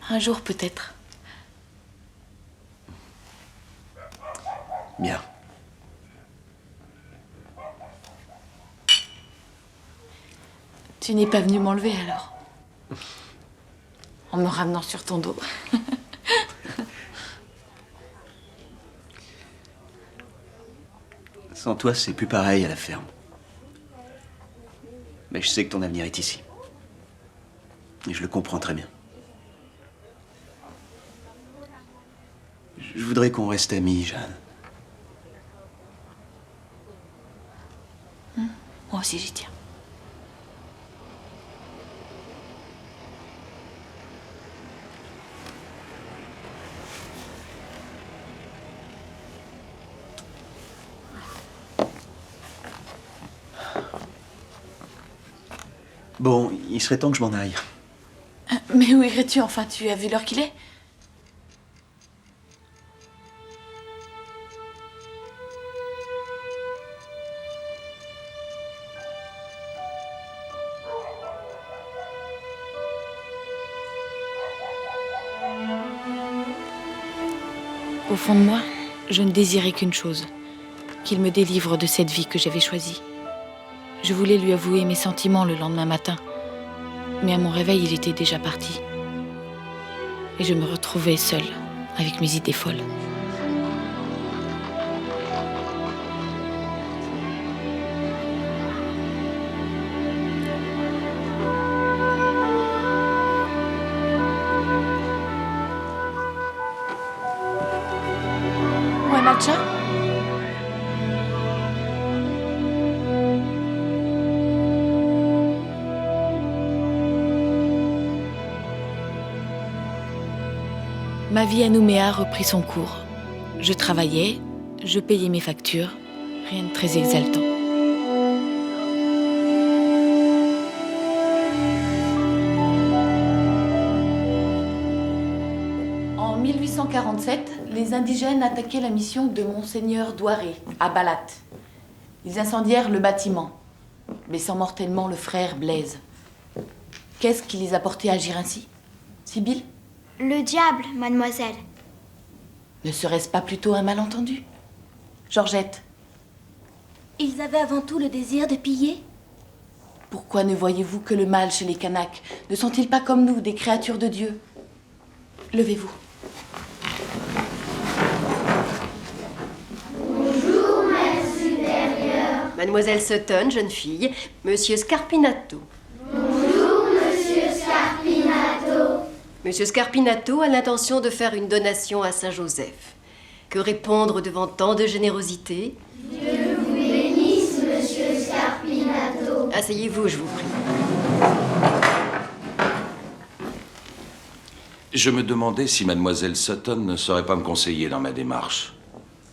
Un jour, peut-être. Bien. Tu n'es pas venu m'enlever, alors? En me ramenant sur ton dos. Sans toi, c'est plus pareil à la ferme. Mais je sais que ton avenir est ici. Et je le comprends très bien. Je voudrais qu'on reste amis, Jeanne. Moi aussi, j'y tiens. Bon, il serait temps que je m'en aille. Mais où irais-tu, enfin? Tu as vu l'heure qu'il est? Au fond de moi, je ne désirais qu'une chose, qu'il me délivre de cette vie que j'avais choisie. Je voulais lui avouer mes sentiments le lendemain matin, mais à mon réveil, il était déjà parti. Et je me retrouvais seule, avec mes idées folles. Natcha? Ma vie à Nouméa reprit son cours. Je travaillais, je payais mes factures, rien de très exaltant. En 1847, les indigènes attaquaient la mission de Monseigneur Douaré, à Balat. Ils incendièrent le bâtiment, blessant mortellement le frère Blaise. Qu'est-ce qui les a portés à agir ainsi? Sibylle? Le diable, mademoiselle. Ne serait-ce pas plutôt un malentendu? Georgette? Ils avaient avant tout le désir de piller. Pourquoi ne voyez-vous que le mal chez les Kanaks? Ne sont-ils pas comme nous, des créatures de Dieu? Levez-vous. Bonjour, maître supérieur. Mademoiselle Sutton, jeune fille. Monsieur Scarpinato. Bonjour, monsieur Scarpinato. Monsieur Scarpinato a l'intention de faire une donation à Saint-Joseph. Que répondre devant tant de générosité? Dieu vous bénisse, monsieur Scarpinato. Asseyez-vous, je vous prie. Je me demandais si mademoiselle Sutton ne saurait pas me conseiller dans ma démarche.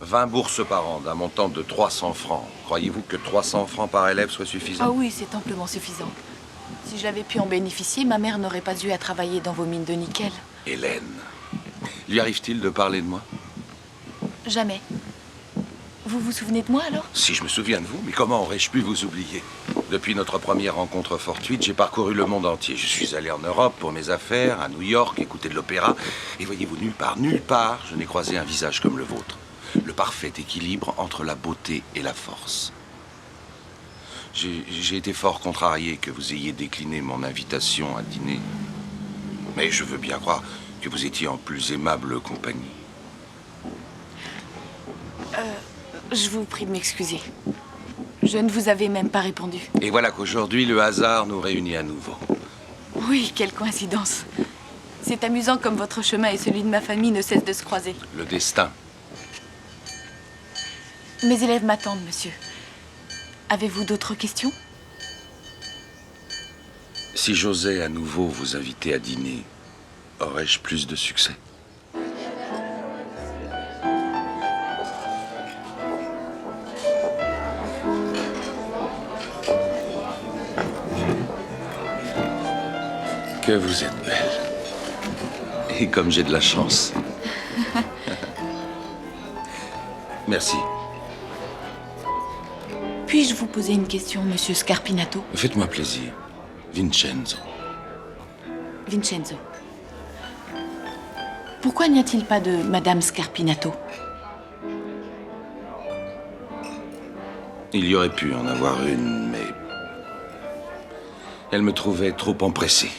20 bourses par an, d'un montant de 300 francs. Croyez-vous que 300 francs par élève soit suffisant? Ah oui, c'est amplement suffisant. Si j'avais pu en bénéficier, ma mère n'aurait pas eu à travailler dans vos mines de nickel. Hélène, lui arrive-t-il de parler de moi? Jamais. Vous vous souvenez de moi, alors? Si je me souviens de vous, mais comment aurais-je pu vous oublier? Depuis notre première rencontre fortuite, j'ai parcouru le monde entier. Je suis allé en Europe pour mes affaires, à New York, écouter de l'opéra. Et voyez-vous, nulle part, je n'ai croisé un visage comme le vôtre. Le parfait équilibre entre la beauté et la force. J'ai été fort contrarié que vous ayez décliné mon invitation à dîner. Mais je veux bien croire que vous étiez en plus aimable compagnie. Je vous prie de m'excuser. Je ne vous avais même pas répondu. Et voilà qu'aujourd'hui, le hasard nous réunit à nouveau. Oui, quelle coïncidence. C'est amusant comme votre chemin et celui de ma famille ne cessent de se croiser. Le destin. Mes élèves m'attendent, monsieur. Avez-vous d'autres questions? Si j'osais à nouveau vous inviter à dîner, Aurais-je plus de succès? Que vous êtes belle. Et comme j'ai de la chance. Merci. Puis-je vous poser une question, monsieur Scarpinato? Faites-moi plaisir. Vincenzo. Vincenzo. Pourquoi n'y a-t-il pas de madame Scarpinato? Il y aurait pu en avoir une, mais... elle me trouvait trop empressé.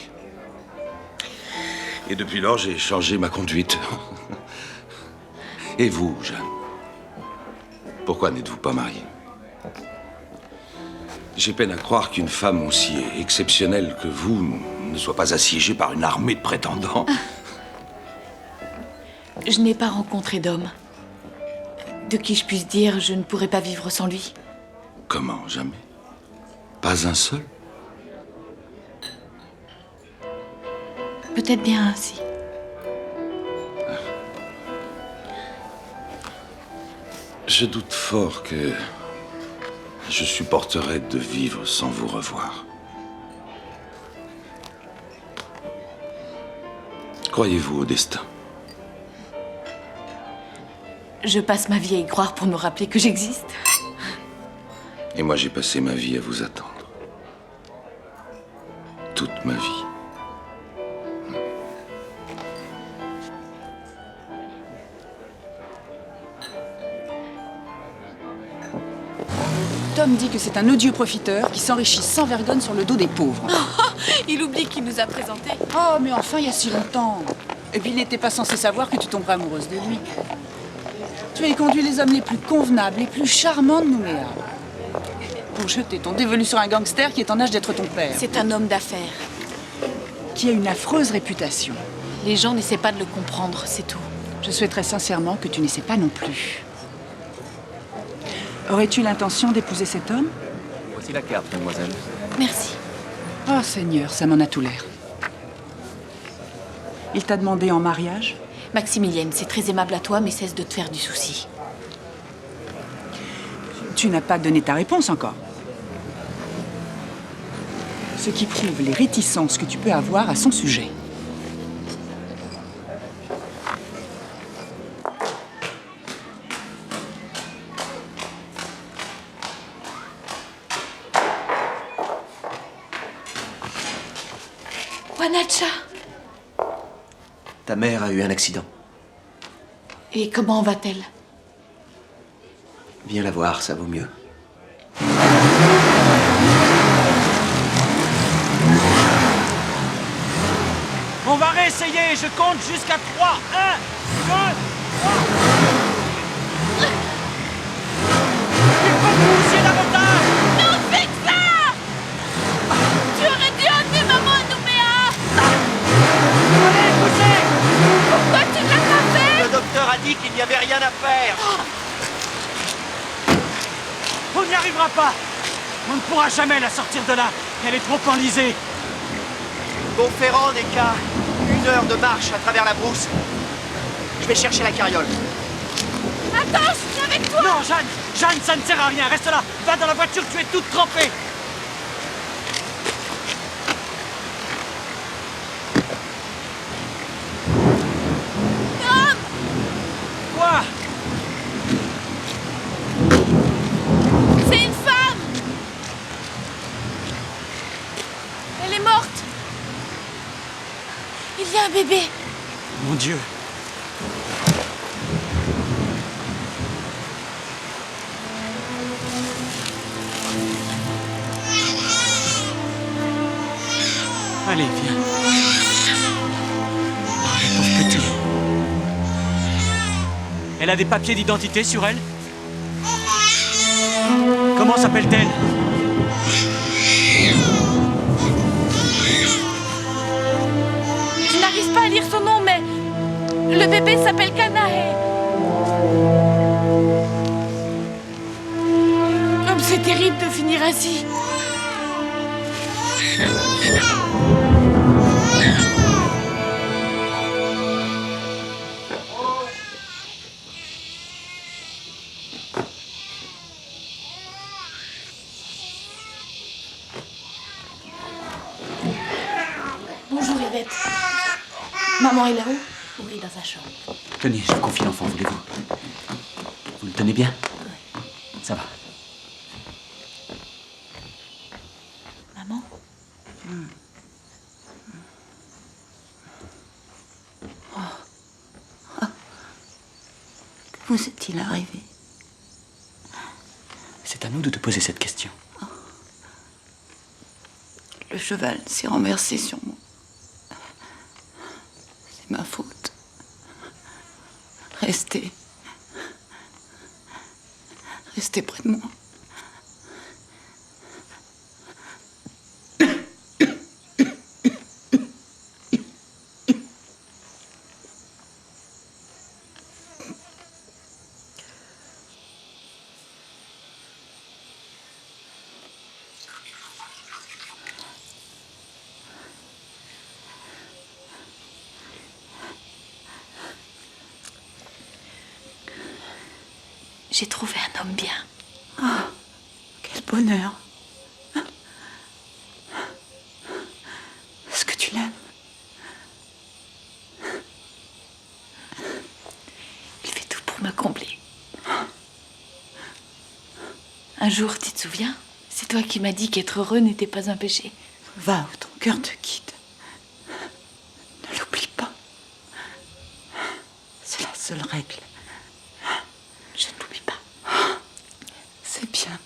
Et depuis lors, j'ai changé ma conduite. Et vous, Jeanne? Pourquoi n'êtes-vous pas mariée? J'ai peine à croire qu'une femme aussi exceptionnelle que vous ne soit pas assiégée par une armée de prétendants. Je n'ai pas rencontré d'homme. De qui je puisse dire je ne pourrais pas vivre sans lui. Comment, jamais? Pas un seul? Peut-être bien ainsi. Je doute fort que je supporterais de vivre sans vous revoir. Croyez-vous au destin? Je passe ma vie à y croire pour me rappeler que j'existe. Et moi, j'ai passé ma vie à vous attendre. Toute ma vie. Tom dit que c'est un odieux profiteur qui s'enrichit sans vergogne sur le dos des pauvres. Il oublie qu'il nous a présentés. Oh, mais enfin, il y a si longtemps. Et puis, il n'était pas censé savoir que tu tomberais amoureuse de lui. Tu as conduit les hommes les plus convenables, les plus charmants de Nouméa. Pour jeter ton dévolu sur un gangster qui est en âge d'être ton père. C'est un homme d'affaires. Qui a une affreuse réputation. Les gens n'essaient pas de le comprendre, c'est tout. Je souhaiterais sincèrement que tu n'essaies pas non plus. Aurais-tu l'intention d'épouser cet homme? Voici la carte, mademoiselle. Merci. Oh Seigneur, ça m'en a tout l'air. Il t'a demandé en mariage? Maximilienne, c'est très aimable à toi, mais cesse de te faire du souci. Tu n'as pas donné ta réponse encore. Ce qui prouve les réticences que tu peux avoir à son sujet. Juanacha! Ta mère a eu un accident. Et comment va-t-elle? Viens la voir, ça vaut mieux. On va réessayer, je compte jusqu'à 3. 1, 2, 3. Il faut pousser davantage. Non, fais que ça! Tu aurais dû emmener maman à Nouméa! Allez, poussez! Pourquoi tu ne l'as pas fait? Le docteur a dit qu'il n'y avait rien à faire. On n'y arrivera pas. On ne pourra jamais la sortir de là. Elle est trop enlisée. Bonferrand n'est qu'à 1 heure de marche à travers la brousse. Je vais chercher la carriole. Attends, je suis avec toi! Non, Jeanne! Jeanne, ça ne sert à rien. Reste là. Va dans la voiture, tu es toute trempée. Tom! Quoi? C'est une femme! Elle est morte! Il y a un bébé! Mon Dieu. Allez, viens. Pauvre petit. Elle a des papiers d'identité sur elle? Comment s'appelle-t-elle? Je n'arrive pas à lire son nom, mais le bébé s'appelle Kanae. Comme c'est terrible de finir ainsi. faites? Maman est là-haut? Oui, dans sa chambre. Tenez, je vous confie l'enfant, voulez-vous? Vous le tenez bien? Oui. Ça va. Maman? Que vous est-il arrivé? C'est à nous de te poser cette question. Le cheval s'est renversé sur moi. C'est ma faute. Restez. Restez près de moi. J'ai trouvé un homme bien. Ah, quel bonheur. Est-ce que tu l'aimes? Il fait tout pour me combler. Un jour, tu te souviens? C'est toi qui m'as dit qu'être heureux n'était pas un péché. Va où ton cœur te guide. Ne l'oublie pas. C'est la seule règle. Je ne l'oublie pas. C'est bien.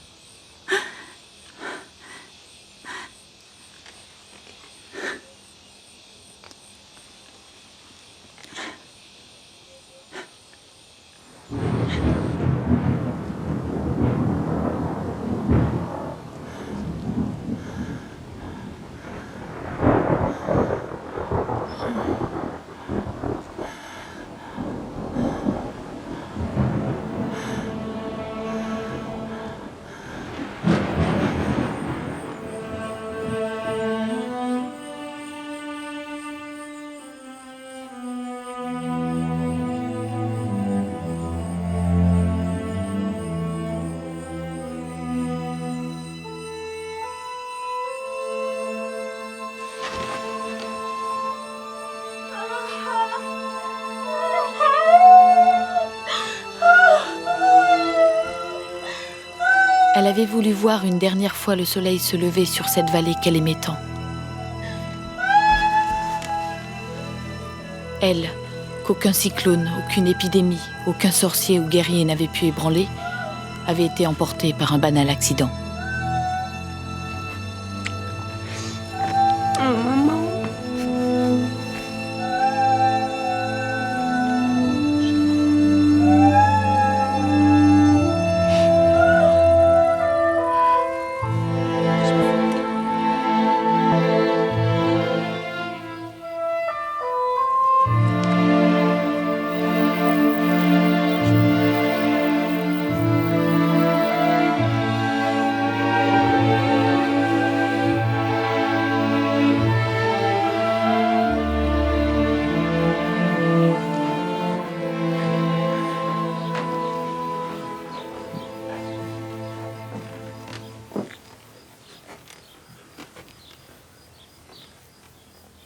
Elle avait voulu voir une dernière fois le soleil se lever sur cette vallée qu'elle aimait tant. Elle, qu'aucun cyclone, aucune épidémie, aucun sorcier ou guerrier n'avait pu ébranler, avait été emportée par un banal accident.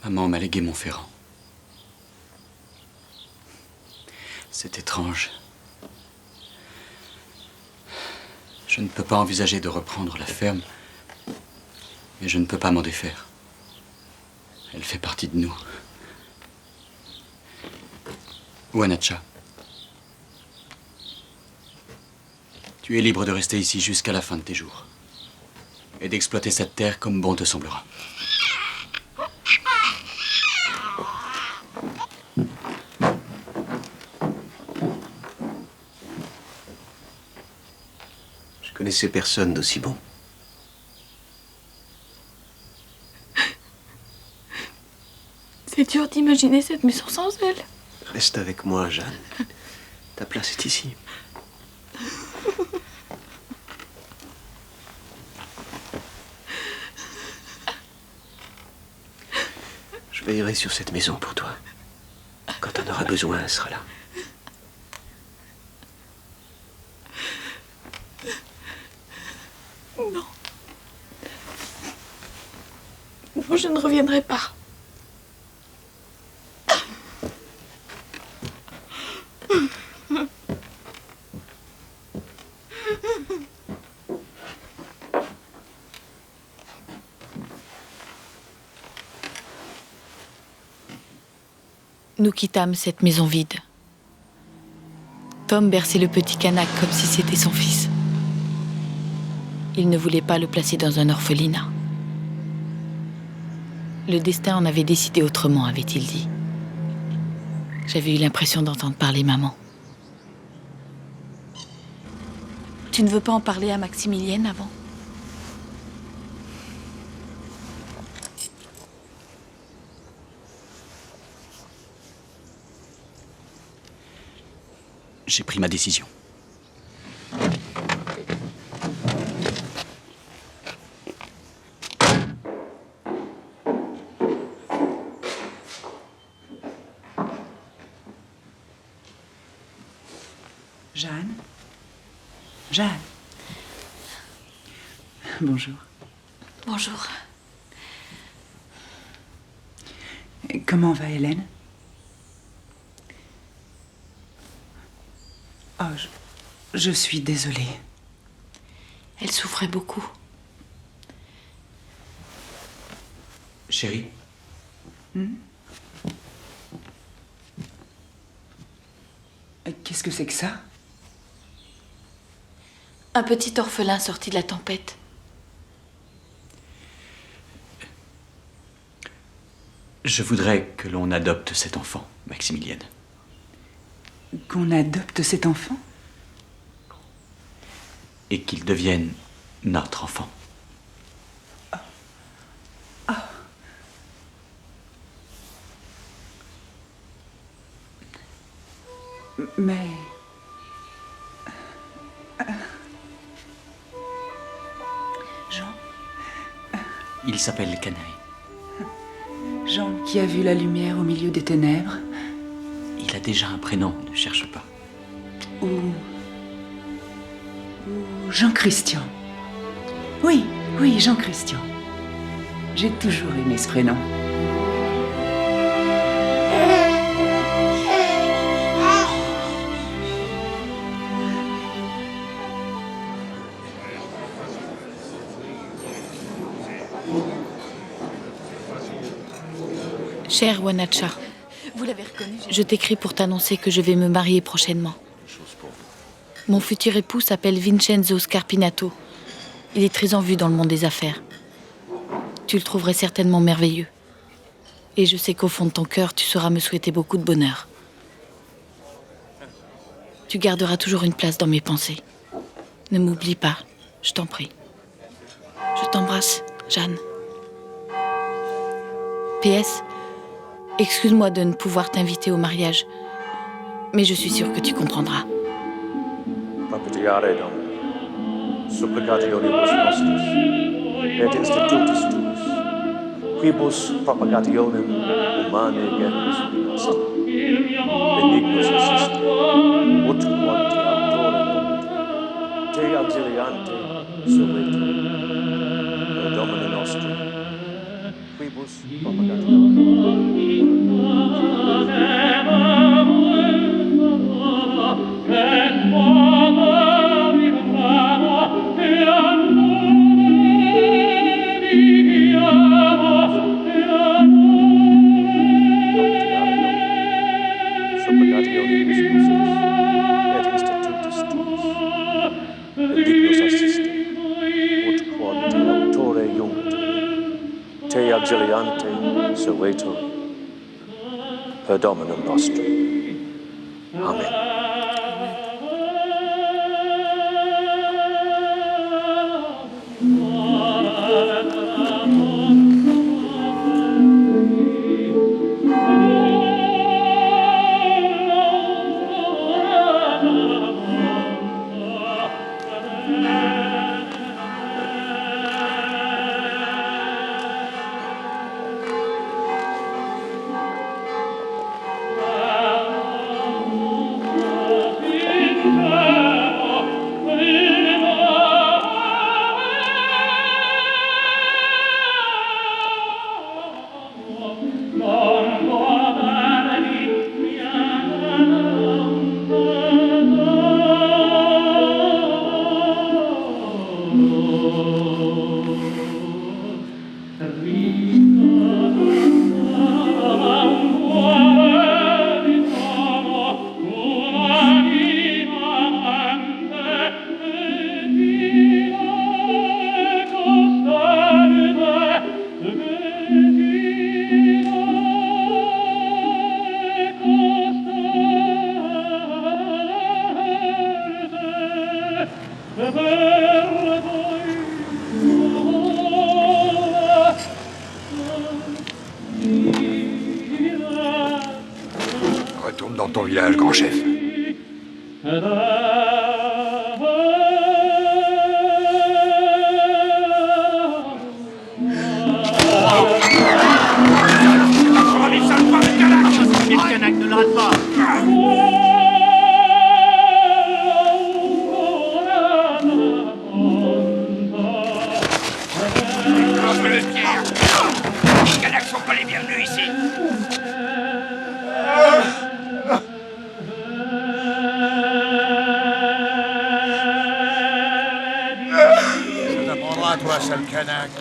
Maman m'a légué Montferrand. C'est étrange. Je ne peux pas envisager de reprendre la ferme, mais je ne peux pas m'en défaire. Elle fait partie de nous. Ouanacha, tu es libre de rester ici jusqu'à la fin de tes jours et d'exploiter cette terre comme bon te semblera. Je connaissais personne d'aussi bon. C'est dur d'imaginer cette maison sans elle. Reste avec moi, Jeanne. Ta place est ici. Je veillerai sur cette maison pour toi. Quand t'en auras besoin, elle sera là. Non. Non, je ne reviendrai pas. Nous quittâmes cette maison vide. Tom berçait le petit Kanak comme si c'était son fils. Il ne voulait pas le placer dans un orphelinat. Le destin en avait décidé autrement, avait-il dit. J'avais eu l'impression d'entendre parler maman. Tu ne veux pas en parler à Maximilienne avant ? J'ai pris ma décision. Jeanne ? Jeanne ? Bonjour. Bonjour. Comment va Hélène ? Oh, je suis désolée. Elle souffrait beaucoup. Chérie, Qu'est-ce que c'est que ça ? Un petit orphelin sorti de la tempête. je voudrais que l'on adopte cet enfant, Maximilienne. Qu'on adopte cet enfant ? Et qu'il devienne notre enfant. Mais... Jean ? Il s'appelle Canaille. Jean qui a vu la lumière au milieu des ténèbres. Il a déjà un prénom, ne cherche pas. Ou Jean-Christian. Oui, Jean-Christian. J'ai toujours aimé ce prénom. Cher Wanacha, vous l'avez reconnu, je t'écris pour t'annoncer que je vais me marier prochainement. Mon futur époux s'appelle Vincenzo Scarpinato. Il est très en vue dans le monde des affaires. Tu le trouverais certainement merveilleux. Et je sais qu'au fond de ton cœur, tu sauras me souhaiter beaucoup de bonheur. Tu garderas toujours une place dans mes pensées. Ne m'oublie pas, je t'en prie. Je t'embrasse, Jeanne. PS, excuse-moi de ne pouvoir t'inviter au mariage, mais je suis sûre que tu comprendras. Propitiare Domini, supplicationibus nostris, et institutis tuus, quibus propagationem humanae genus nostri, benignus assiste, ut quanti auctore te auxiliante suetur, per Domini nostri, quibus auxiliante suetur per Dominum nostrum. Amen. village, grand chef. Canac, ne le rate pas. Lance-le, Pierre. Les Canacs sont pas les bienvenus ici. Ça t'apprendra, toi, sale Canac.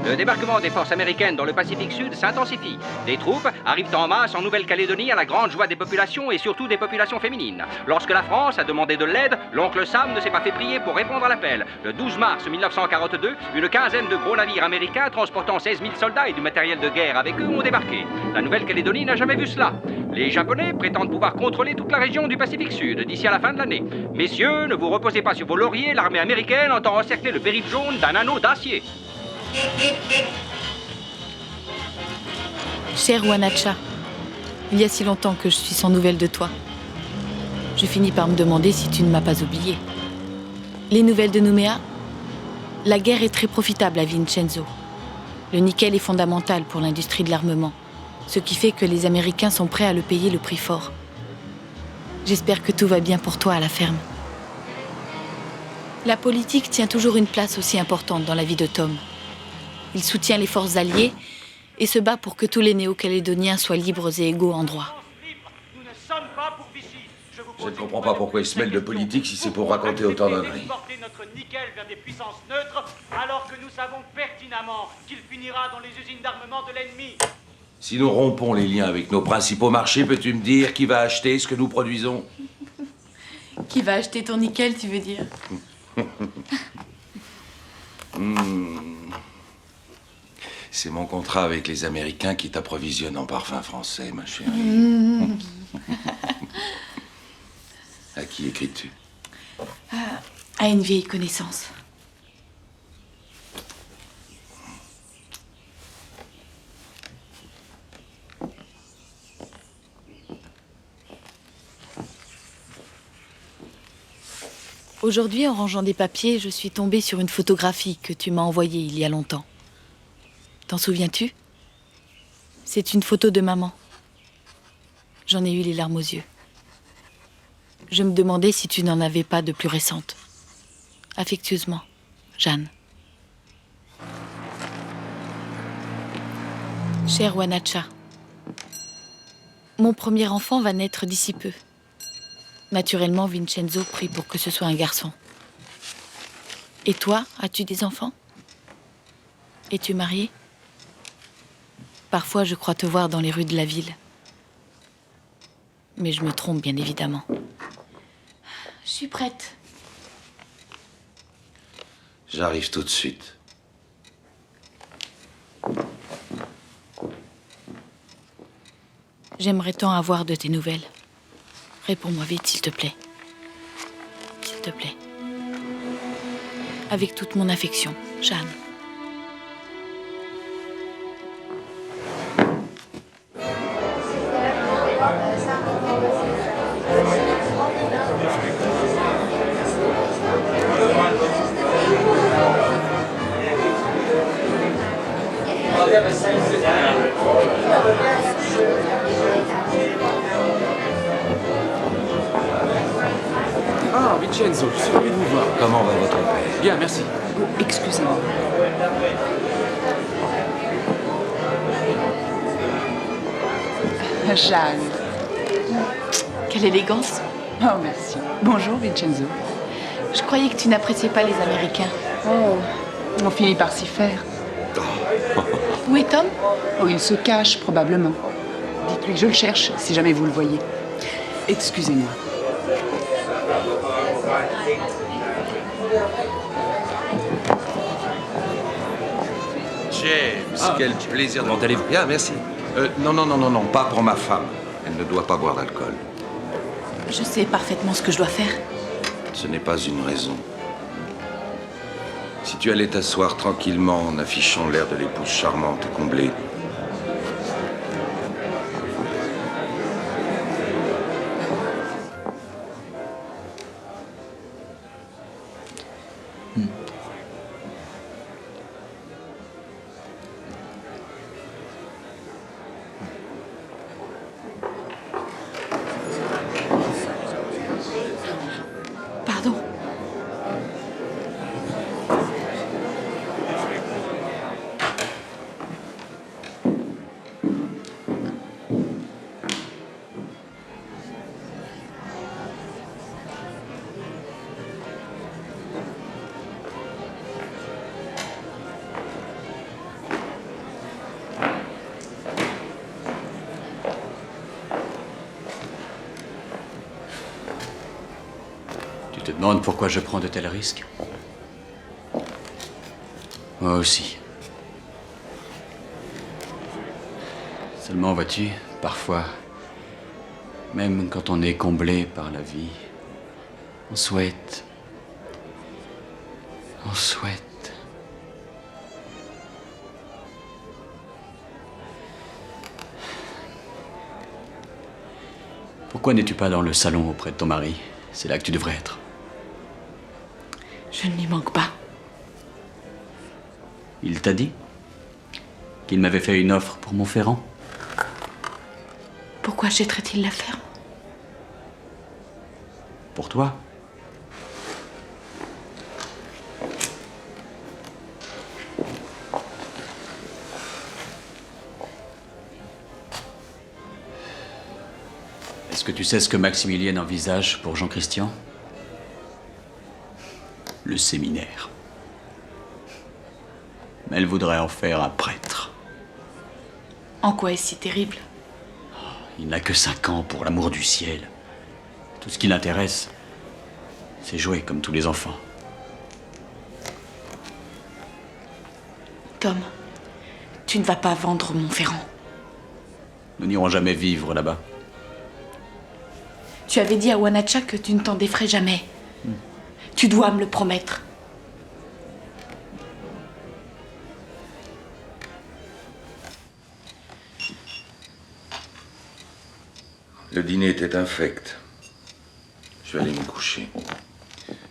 Le débarquement des forces américaines dans le Pacifique Sud s'intensifie. Des troupes arrivent en masse en Nouvelle-Calédonie à la grande joie des populations et surtout des populations féminines. Lorsque la France a demandé de l'aide, l'oncle Sam ne s'est pas fait prier pour répondre à l'appel. Le 12 mars 1942, une quinzaine de gros navires américains transportant 16 000 soldats et du matériel de guerre avec eux ont débarqué. La Nouvelle-Calédonie n'a jamais vu cela. Les Japonais prétendent pouvoir contrôler toute la région du Pacifique Sud d'ici à la fin de l'année. Messieurs, ne vous reposez pas sur vos lauriers, l'armée américaine entend encercler le périph' jaune d'un anneau d'acier. Cher Wanacha, il y a si longtemps que je suis sans nouvelles de toi. Je finis par me demander si tu ne m'as pas oublié. Les nouvelles de Nouméa? La guerre est très profitable à Vincenzo. Le nickel est fondamental pour l'industrie de l'armement, ce qui fait que les Américains sont prêts à le payer le prix fort. J'espère que tout va bien pour toi à la ferme. La politique tient toujours une place aussi importante dans la vie de Tom. Il soutient les forces alliées et se bat pour que tous les Néo-Calédoniens soient libres et égaux en droit. Je ne comprends pas pourquoi il se mêle de politique si c'est pour raconter autant d'âneries. Notre nickel vers des puissances neutres, alors que nous savons pertinemment qu'il finira dans les usines d'armement de l'ennemi. Si nous rompons les liens avec nos principaux marchés, peux-tu me dire qui va acheter ce que nous produisons? Qui va acheter ton nickel, tu veux dire? C'est mon contrat avec les Américains qui t'approvisionne en parfums français, ma chérie. À qui écris-tu? À une vieille connaissance. Aujourd'hui, en rangeant des papiers, je suis tombée sur une photographie que tu m'as envoyée il y a longtemps. T'en souviens-tu? C'est une photo de maman. J'en ai eu les larmes aux yeux. Je me demandais si tu n'en avais pas de plus récente. Affectueusement, Jeanne. Cher Wanacha, mon premier enfant va naître d'ici peu. Naturellement, Vincenzo prie pour que ce soit un garçon. Et toi, as-tu des enfants? Es-tu mariée? Parfois, je crois te voir dans les rues de la ville. Mais je me trompe, bien évidemment. Je suis prête. J'arrive tout de suite. J'aimerais tant avoir de tes nouvelles. Réponds-moi vite, s'il te plaît. S'il te plaît. Avec toute mon affection, Jeanne. Ah, Vincenzo, je suis ravi de vous voir. Comment va votre père? Bien, merci. Oh, excusez-moi. Jeanne. Quelle élégance. Oh, merci. Bonjour, Vincenzo. Je croyais que tu n'appréciais pas les Américains. Oh, on finit par s'y faire. Où est Tom? Oh, il se cache, probablement. Dites-lui que je le cherche, si jamais vous le voyez. Excusez-moi. James, quel plaisir de vous voir. Bien, merci. Non, pas pour ma femme. Elle ne doit pas boire d'alcool. Je sais parfaitement ce que je dois faire. Ce n'est pas une raison. Si tu allais t'asseoir tranquillement en affichant l'air de l'épouse charmante et comblée. Pardon. Tu te demandes pourquoi je prends de tels risques? Moi aussi. Seulement, vois-tu, parfois, même quand on est comblé par la vie, on souhaite... Pourquoi n'es-tu pas dans le salon auprès de ton mari? C'est là que tu devrais être. Je ne lui manque pas. Il t'a dit qu'il m'avait fait une offre pour Montferrand? Pourquoi jetterait-il la ferme? Pour toi? Est-ce que tu sais ce que Maximilienne envisage pour Jean-Christian? Le séminaire. Mais elle voudrait en faire un prêtre. En quoi est-ce si terrible? Il n'a que 5 ans, pour l'amour du ciel. Tout ce qui l'intéresse, c'est jouer comme tous les enfants. Tom, tu ne vas pas vendre Montferrand. Nous n'irons jamais vivre là-bas. Tu avais dit à Wanacha que tu ne t'en déferais jamais. Tu dois me le promettre. Le dîner était infect. Je vais aller me coucher.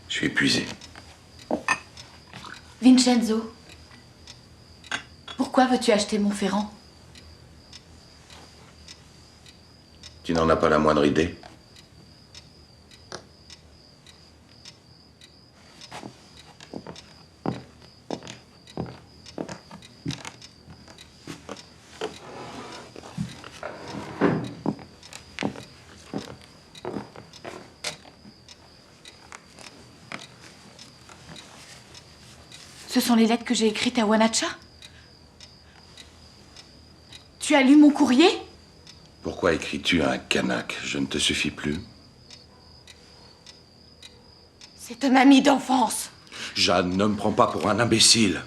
Je suis épuisé. Vincenzo, pourquoi veux-tu acheter Montferrand? Tu n'en as pas la moindre idée? Ce sont les lettres que j'ai écrites à Wanacha? Tu as lu mon courrier? Pourquoi écris-tu à un Kanak? Je ne te suffis plus. C'est un ami d'enfance. Jeanne, ne me prends pas pour un imbécile.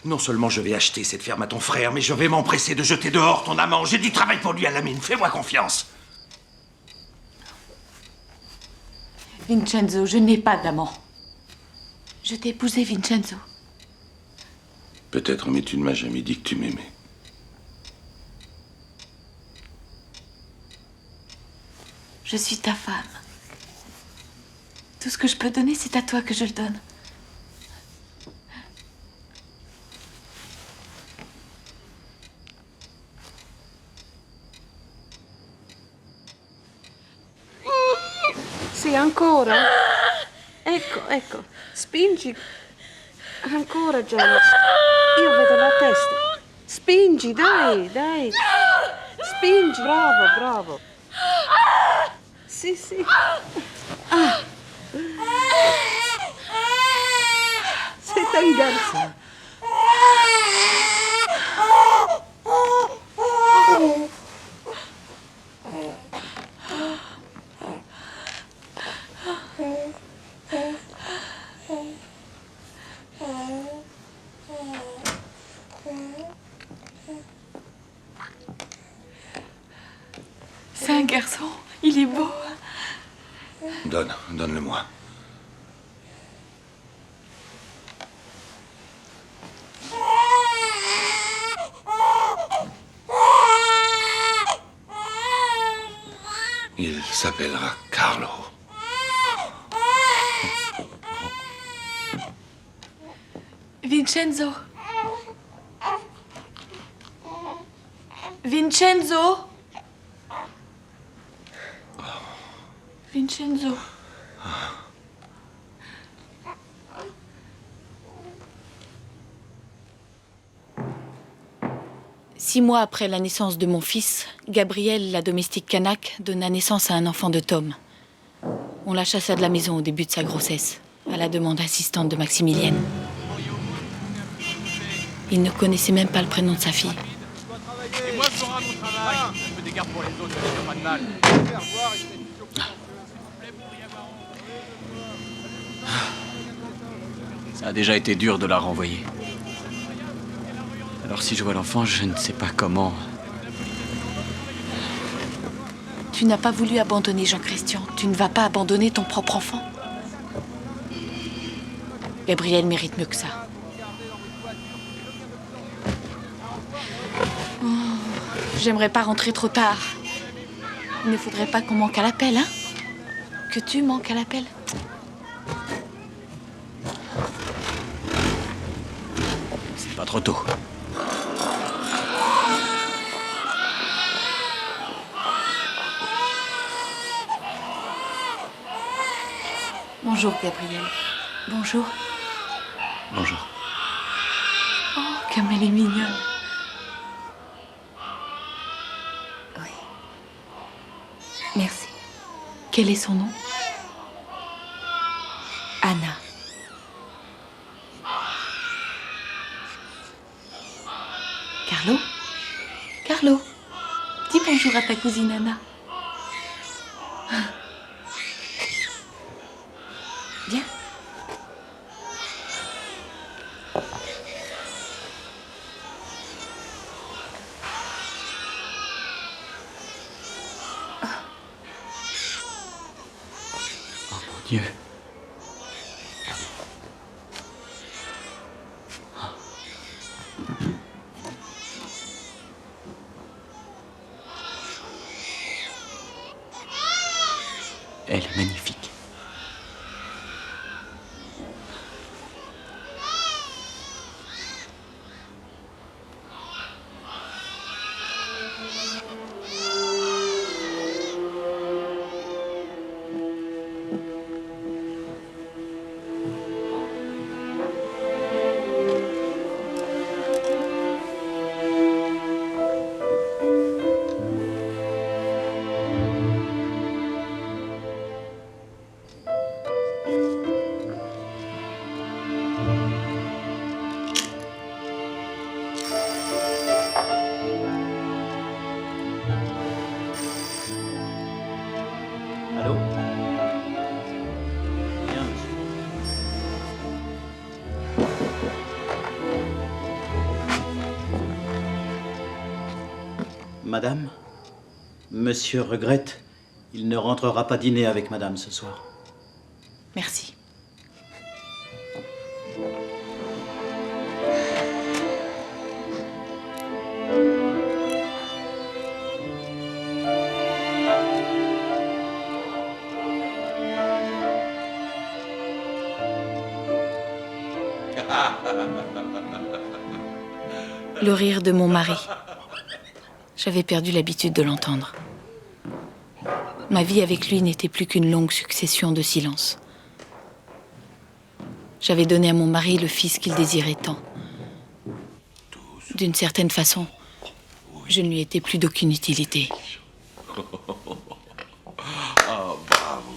Non seulement je vais acheter cette ferme à ton frère, mais je vais m'empresser de jeter dehors ton amant. J'ai du travail pour lui à la mine. Fais-moi confiance. Vincenzo, je n'ai pas d'amant. Je t'ai épousé, Vincenzo. Peut-être, mais tu ne m'as jamais dit que tu m'aimais. Je suis ta femme. Tout ce que je peux donner, c'est à toi que je le donne. Sì, ancora. Ecco, spingi. Ancora, James. Io vedo la testa. Spingi, dai. Spingi, bravo. Sì. C'est un garçon. garçon. Il est beau. Donne-le-moi. Il s'appellera Carlo. Vincenzo. Vincenzo. Vincenzo. 6 mois après la naissance de mon fils, Gabrielle, la domestique kanak, donna naissance à un enfant de Tom. On la chassa de la maison au début de sa grossesse, à la demande insistante de Maximilienne. Il ne connaissait même pas le prénom de sa fille. Et moi, je ferai mon travail. Un peu d'égard pour les autres, ça ne fait pas de mal. Ça a déjà été dur de la renvoyer. Alors si je vois l'enfant, je ne sais pas comment. Tu n'as pas voulu abandonner Jean-Christian. Tu ne vas pas abandonner ton propre enfant. Gabrielle mérite mieux que ça. Oh, j'aimerais pas rentrer trop tard. Il ne faudrait pas qu'on manque à l'appel, hein? Que tu manques à l'appel. C'est pas trop tôt. Bonjour, Gabrielle. Bonjour. Bonjour. Oh, comme elle est mignonne. Oui. Merci. Quel est son nom? Anna. Carlo? Carlo, dis bonjour à ta cousine Anna. Viens. Oh mon Dieu. Elle est magnifique. Allô? Bien, monsieur. Madame, monsieur regrette, il ne rentrera pas dîner avec madame ce soir. Merci. Le rire de mon mari. J'avais perdu l'habitude de l'entendre. Ma vie avec lui n'était plus qu'une longue succession de silences. J'avais donné à mon mari le fils qu'il désirait tant. D'une certaine façon, je ne lui étais plus d'aucune utilité. Oh, bravo.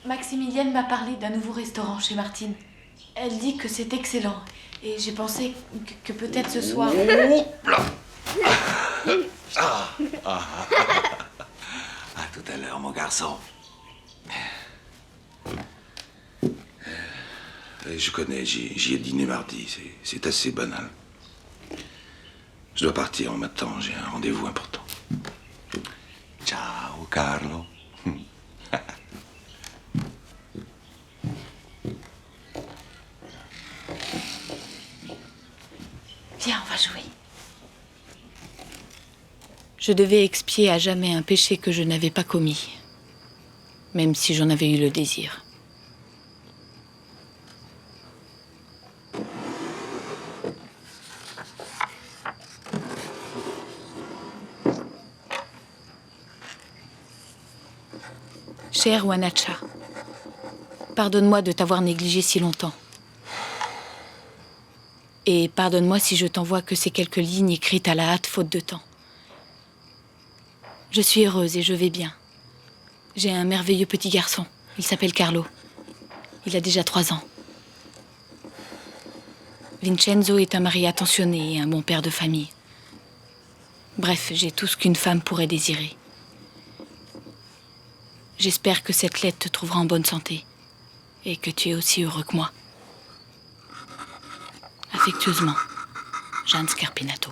Maximilienne m'a parlé d'un nouveau restaurant chez Martine. Elle dit que c'est excellent. Et j'ai pensé que peut-être ce soir... À tout à l'heure, mon garçon. Je connais, j'y ai dîné mardi. C'est assez banal. Je dois partir, on m'attend, j'ai un rendez-vous important. Carlo. Viens, on va jouer. Je devais expier à jamais un péché que je n'avais pas commis, même si j'en avais eu le désir. Cher Wanacha, pardonne-moi de t'avoir négligé si longtemps. Et pardonne-moi si je t'envoie que ces quelques lignes écrites à la hâte faute de temps. Je suis heureuse et je vais bien. J'ai un merveilleux petit garçon. Il s'appelle Carlo. Il a déjà 3 ans. Vincenzo est un mari attentionné et un bon père de famille. Bref, j'ai tout ce qu'une femme pourrait désirer. J'espère que cette lettre te trouvera en bonne santé et que tu es aussi heureux que moi. Affectueusement, Jeanne Scarpinato.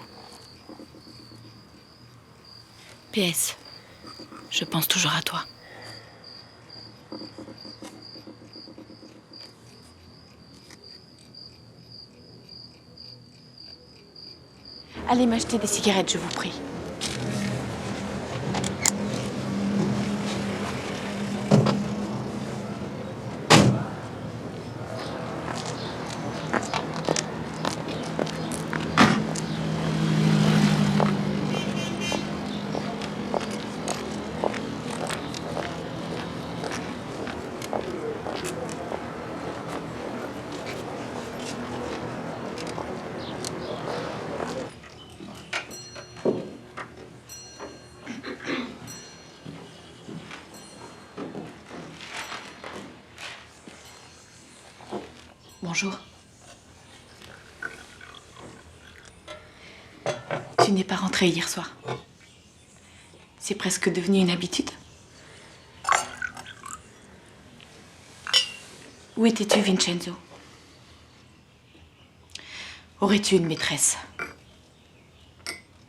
PS, je pense toujours à toi. Allez m'acheter des cigarettes, je vous prie. Bonjour. Tu n'es pas rentrée hier soir. C'est presque devenu une habitude. Où étais-tu, Vincenzo? Aurais-tu une maîtresse?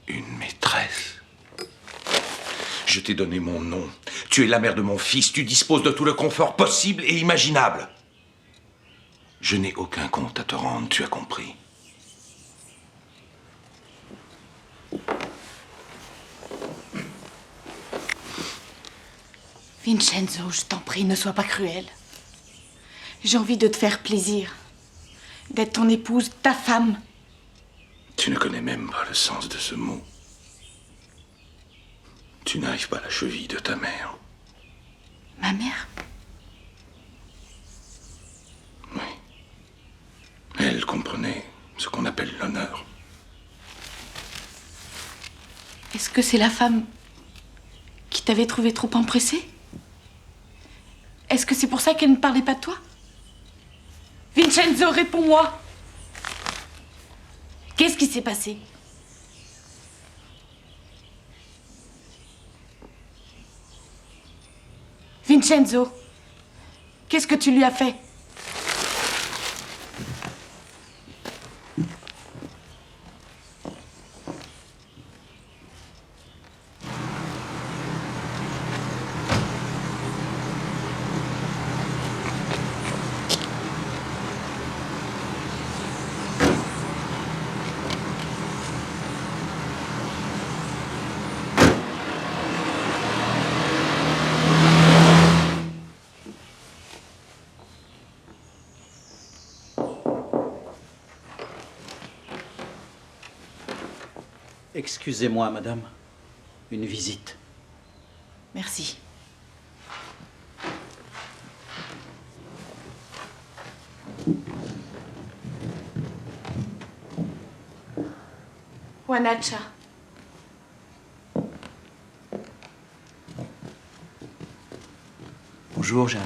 Une maîtresse? Je t'ai donné mon nom. Tu es la mère de mon fils. Tu disposes de tout le confort possible et imaginable. Je n'ai aucun compte à te rendre, tu as compris. Vincenzo, je t'en prie, ne sois pas cruel. J'ai envie de te faire plaisir, d'être ton épouse, ta femme. Tu ne connais même pas le sens de ce mot. Tu n'arrives pas à la cheville de ta mère. Ma mère? Elle comprenait ce qu'on appelle l'honneur. Est-ce que c'est la femme qui t'avait trouvé trop empressée? Est-ce que c'est pour ça qu'elle ne parlait pas de toi? Vincenzo, réponds-moi! Qu'est-ce qui s'est passé? Vincenzo, qu'est-ce que tu lui as fait? Excusez-moi, madame. Une visite. Merci. Wanacha. Bonjour, Jeanne.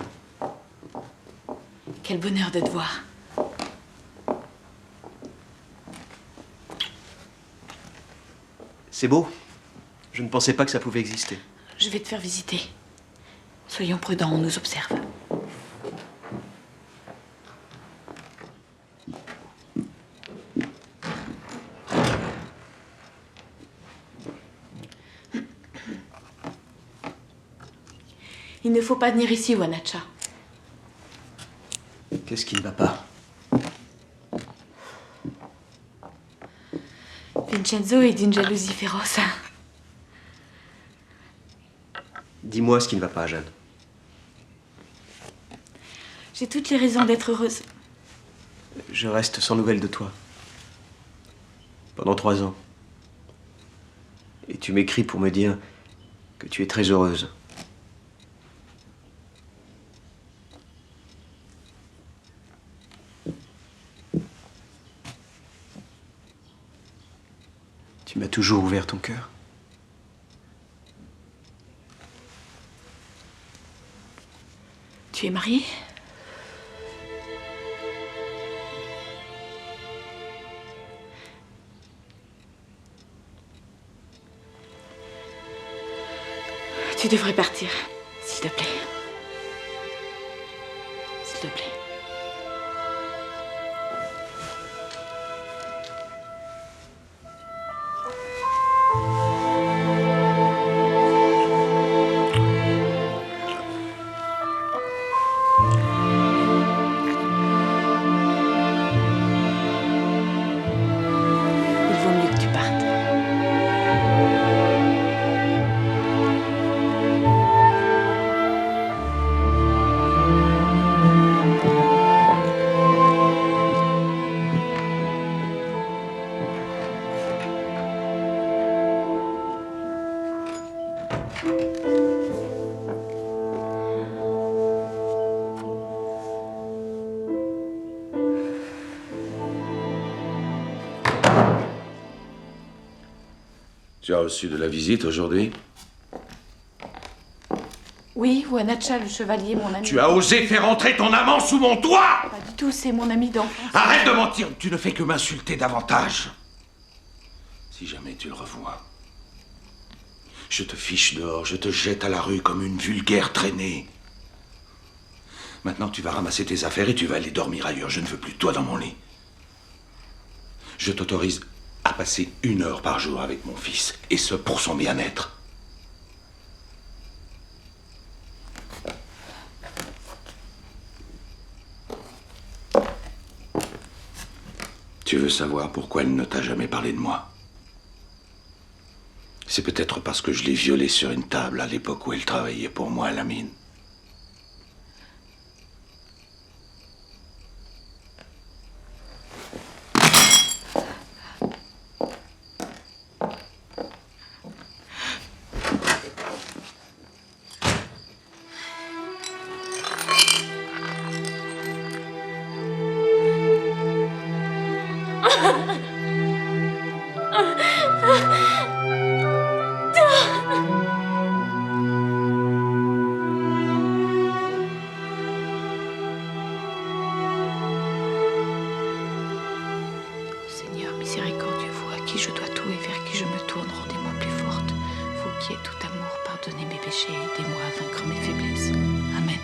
Quel bonheur de te voir. C'est beau. Je ne pensais pas que ça pouvait exister. Je vais te faire visiter. Soyons prudents, on nous observe. ne faut pas venir ici, Wanacha. Qu'est-ce qui ne va pas? Vincenzo est d'une jalousie féroce. Dis-moi ce qui ne va pas, Jeanne. J'ai toutes les raisons d'être heureuse. Je reste sans nouvelles de toi. Pendant 3 ans. Et tu m'écris pour me dire que tu es très heureuse. Tu m'as toujours ouvert ton cœur. Tu es mariée? Tu devrais partir, s'il te plaît. S'il te plaît. Il vaut mieux que tu partes. Tu as reçu de la visite aujourd'hui? Oui, Wanacha, le chevalier, mon ami. Tu as osé faire entrer ton amant sous mon toit! Pas du tout, c'est mon ami d'enfance. Arrête de mentir, tu ne fais que m'insulter davantage. Si jamais tu le revois, je te fiche dehors, je te jette à la rue comme une vulgaire traînée. Maintenant, tu vas ramasser tes affaires et tu vas aller dormir ailleurs. Je ne veux plus de toi dans mon lit. Je t'autorise à passer 1 heure par jour avec mon fils, et ce pour son bien-être. Tu veux savoir pourquoi elle ne t'a jamais parlé de moi? C'est peut-être parce que je l'ai violée sur une table à l'époque où elle travaillait pour moi à la mine. Seigneur miséricordieux, vous à qui je dois tout et vers qui je me tourne, rendez-moi plus forte. Vous qui êtes tout amour, pardonnez mes péchés, aidez-moi à vaincre mes faiblesses. Amen.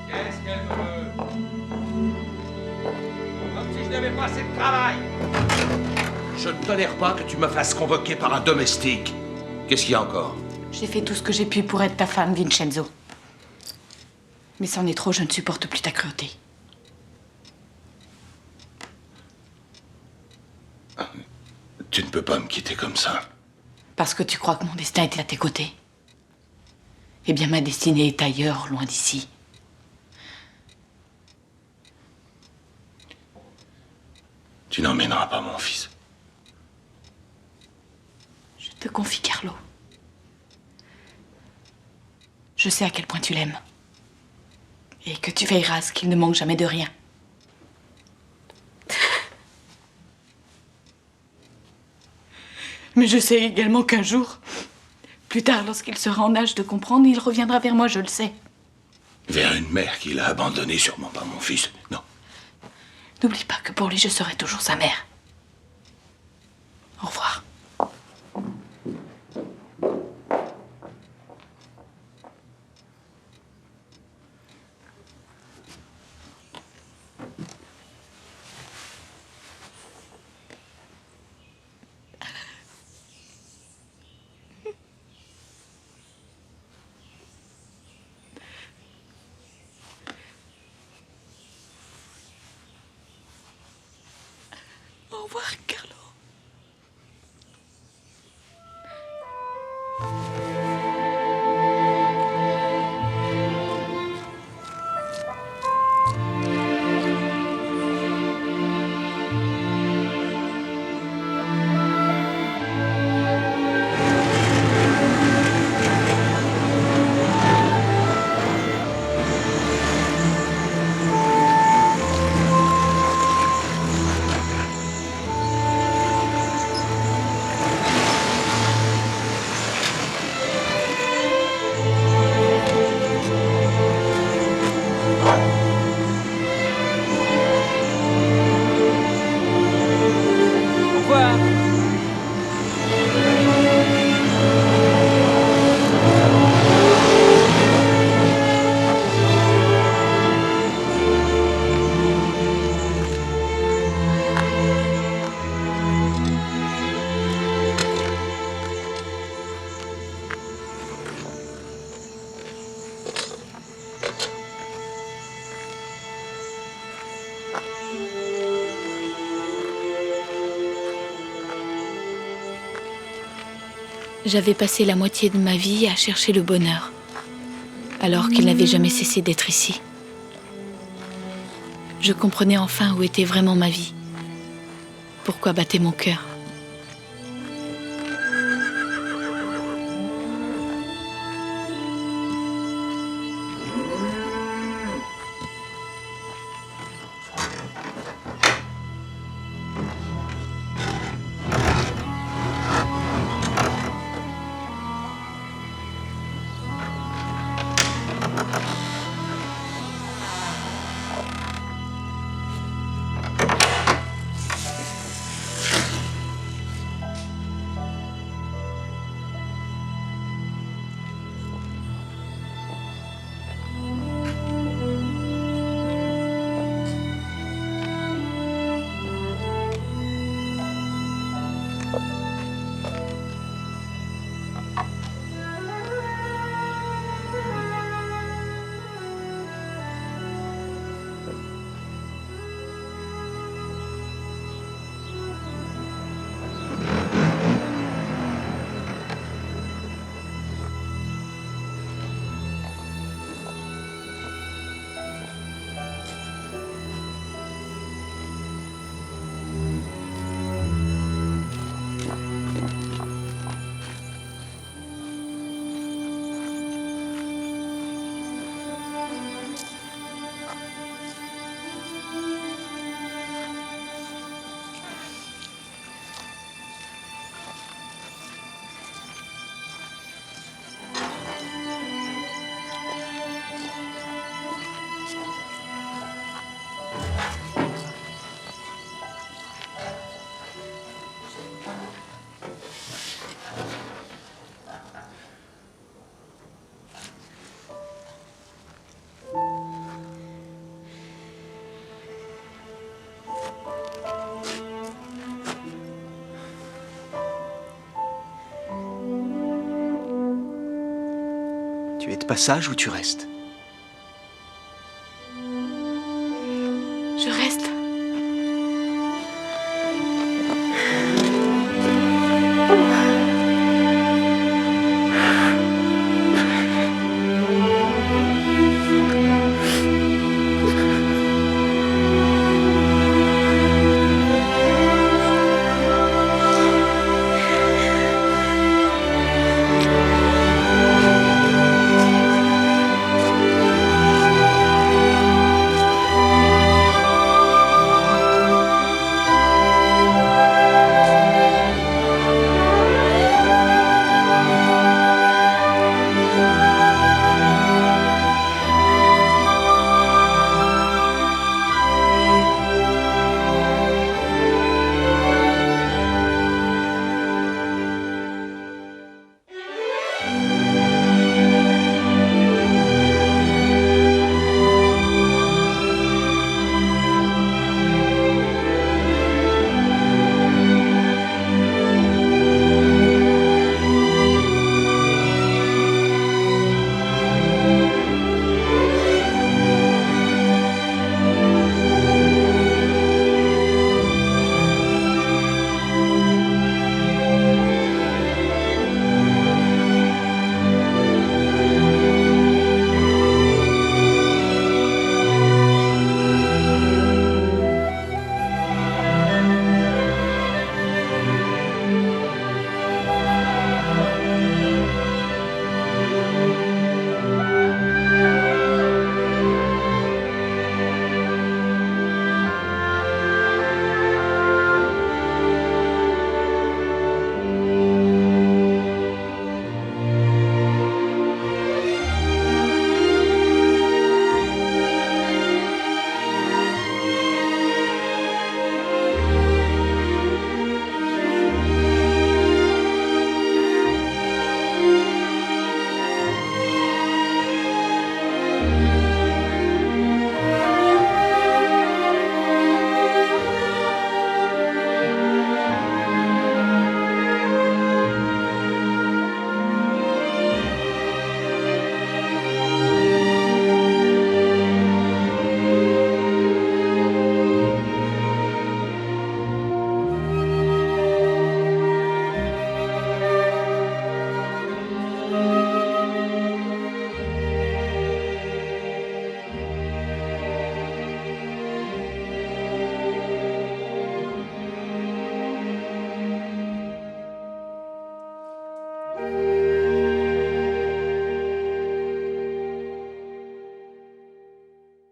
Qu'est-ce qu'elle veut? Comme si je n'avais pas assez de travail. Je ne tolère pas que tu me fasses convoquer par un domestique. Qu'est-ce qu'il y a encore? J'ai fait tout ce que j'ai pu pour être ta femme, Vincenzo. Mais c'en est trop, je ne supporte plus ta cruauté. Tu ne peux pas me quitter comme ça. Parce que tu crois que mon destin était à tes côtés. Eh bien, ma destinée est ailleurs, loin d'ici. Tu n'emmèneras pas mon fils. Je te confie, Carlo. Je sais à quel point tu l'aimes. Et que tu veilleras à ce qu'il ne manque jamais de rien. Mais je sais également qu'un jour, plus tard, lorsqu'il sera en âge de comprendre, il reviendra vers moi, je le sais. Vers une mère qui l'a abandonné, sûrement par mon fils. Non. N'oublie pas que pour lui, je serai toujours sa mère. Au revoir. Au revoir, Carlo. J'avais passé la moitié de ma vie à chercher le bonheur, alors qu'il n'avait jamais cessé d'être ici. Je comprenais enfin où était vraiment ma vie, pourquoi battait mon cœur. Tu es de passage ou tu restes? Je reste.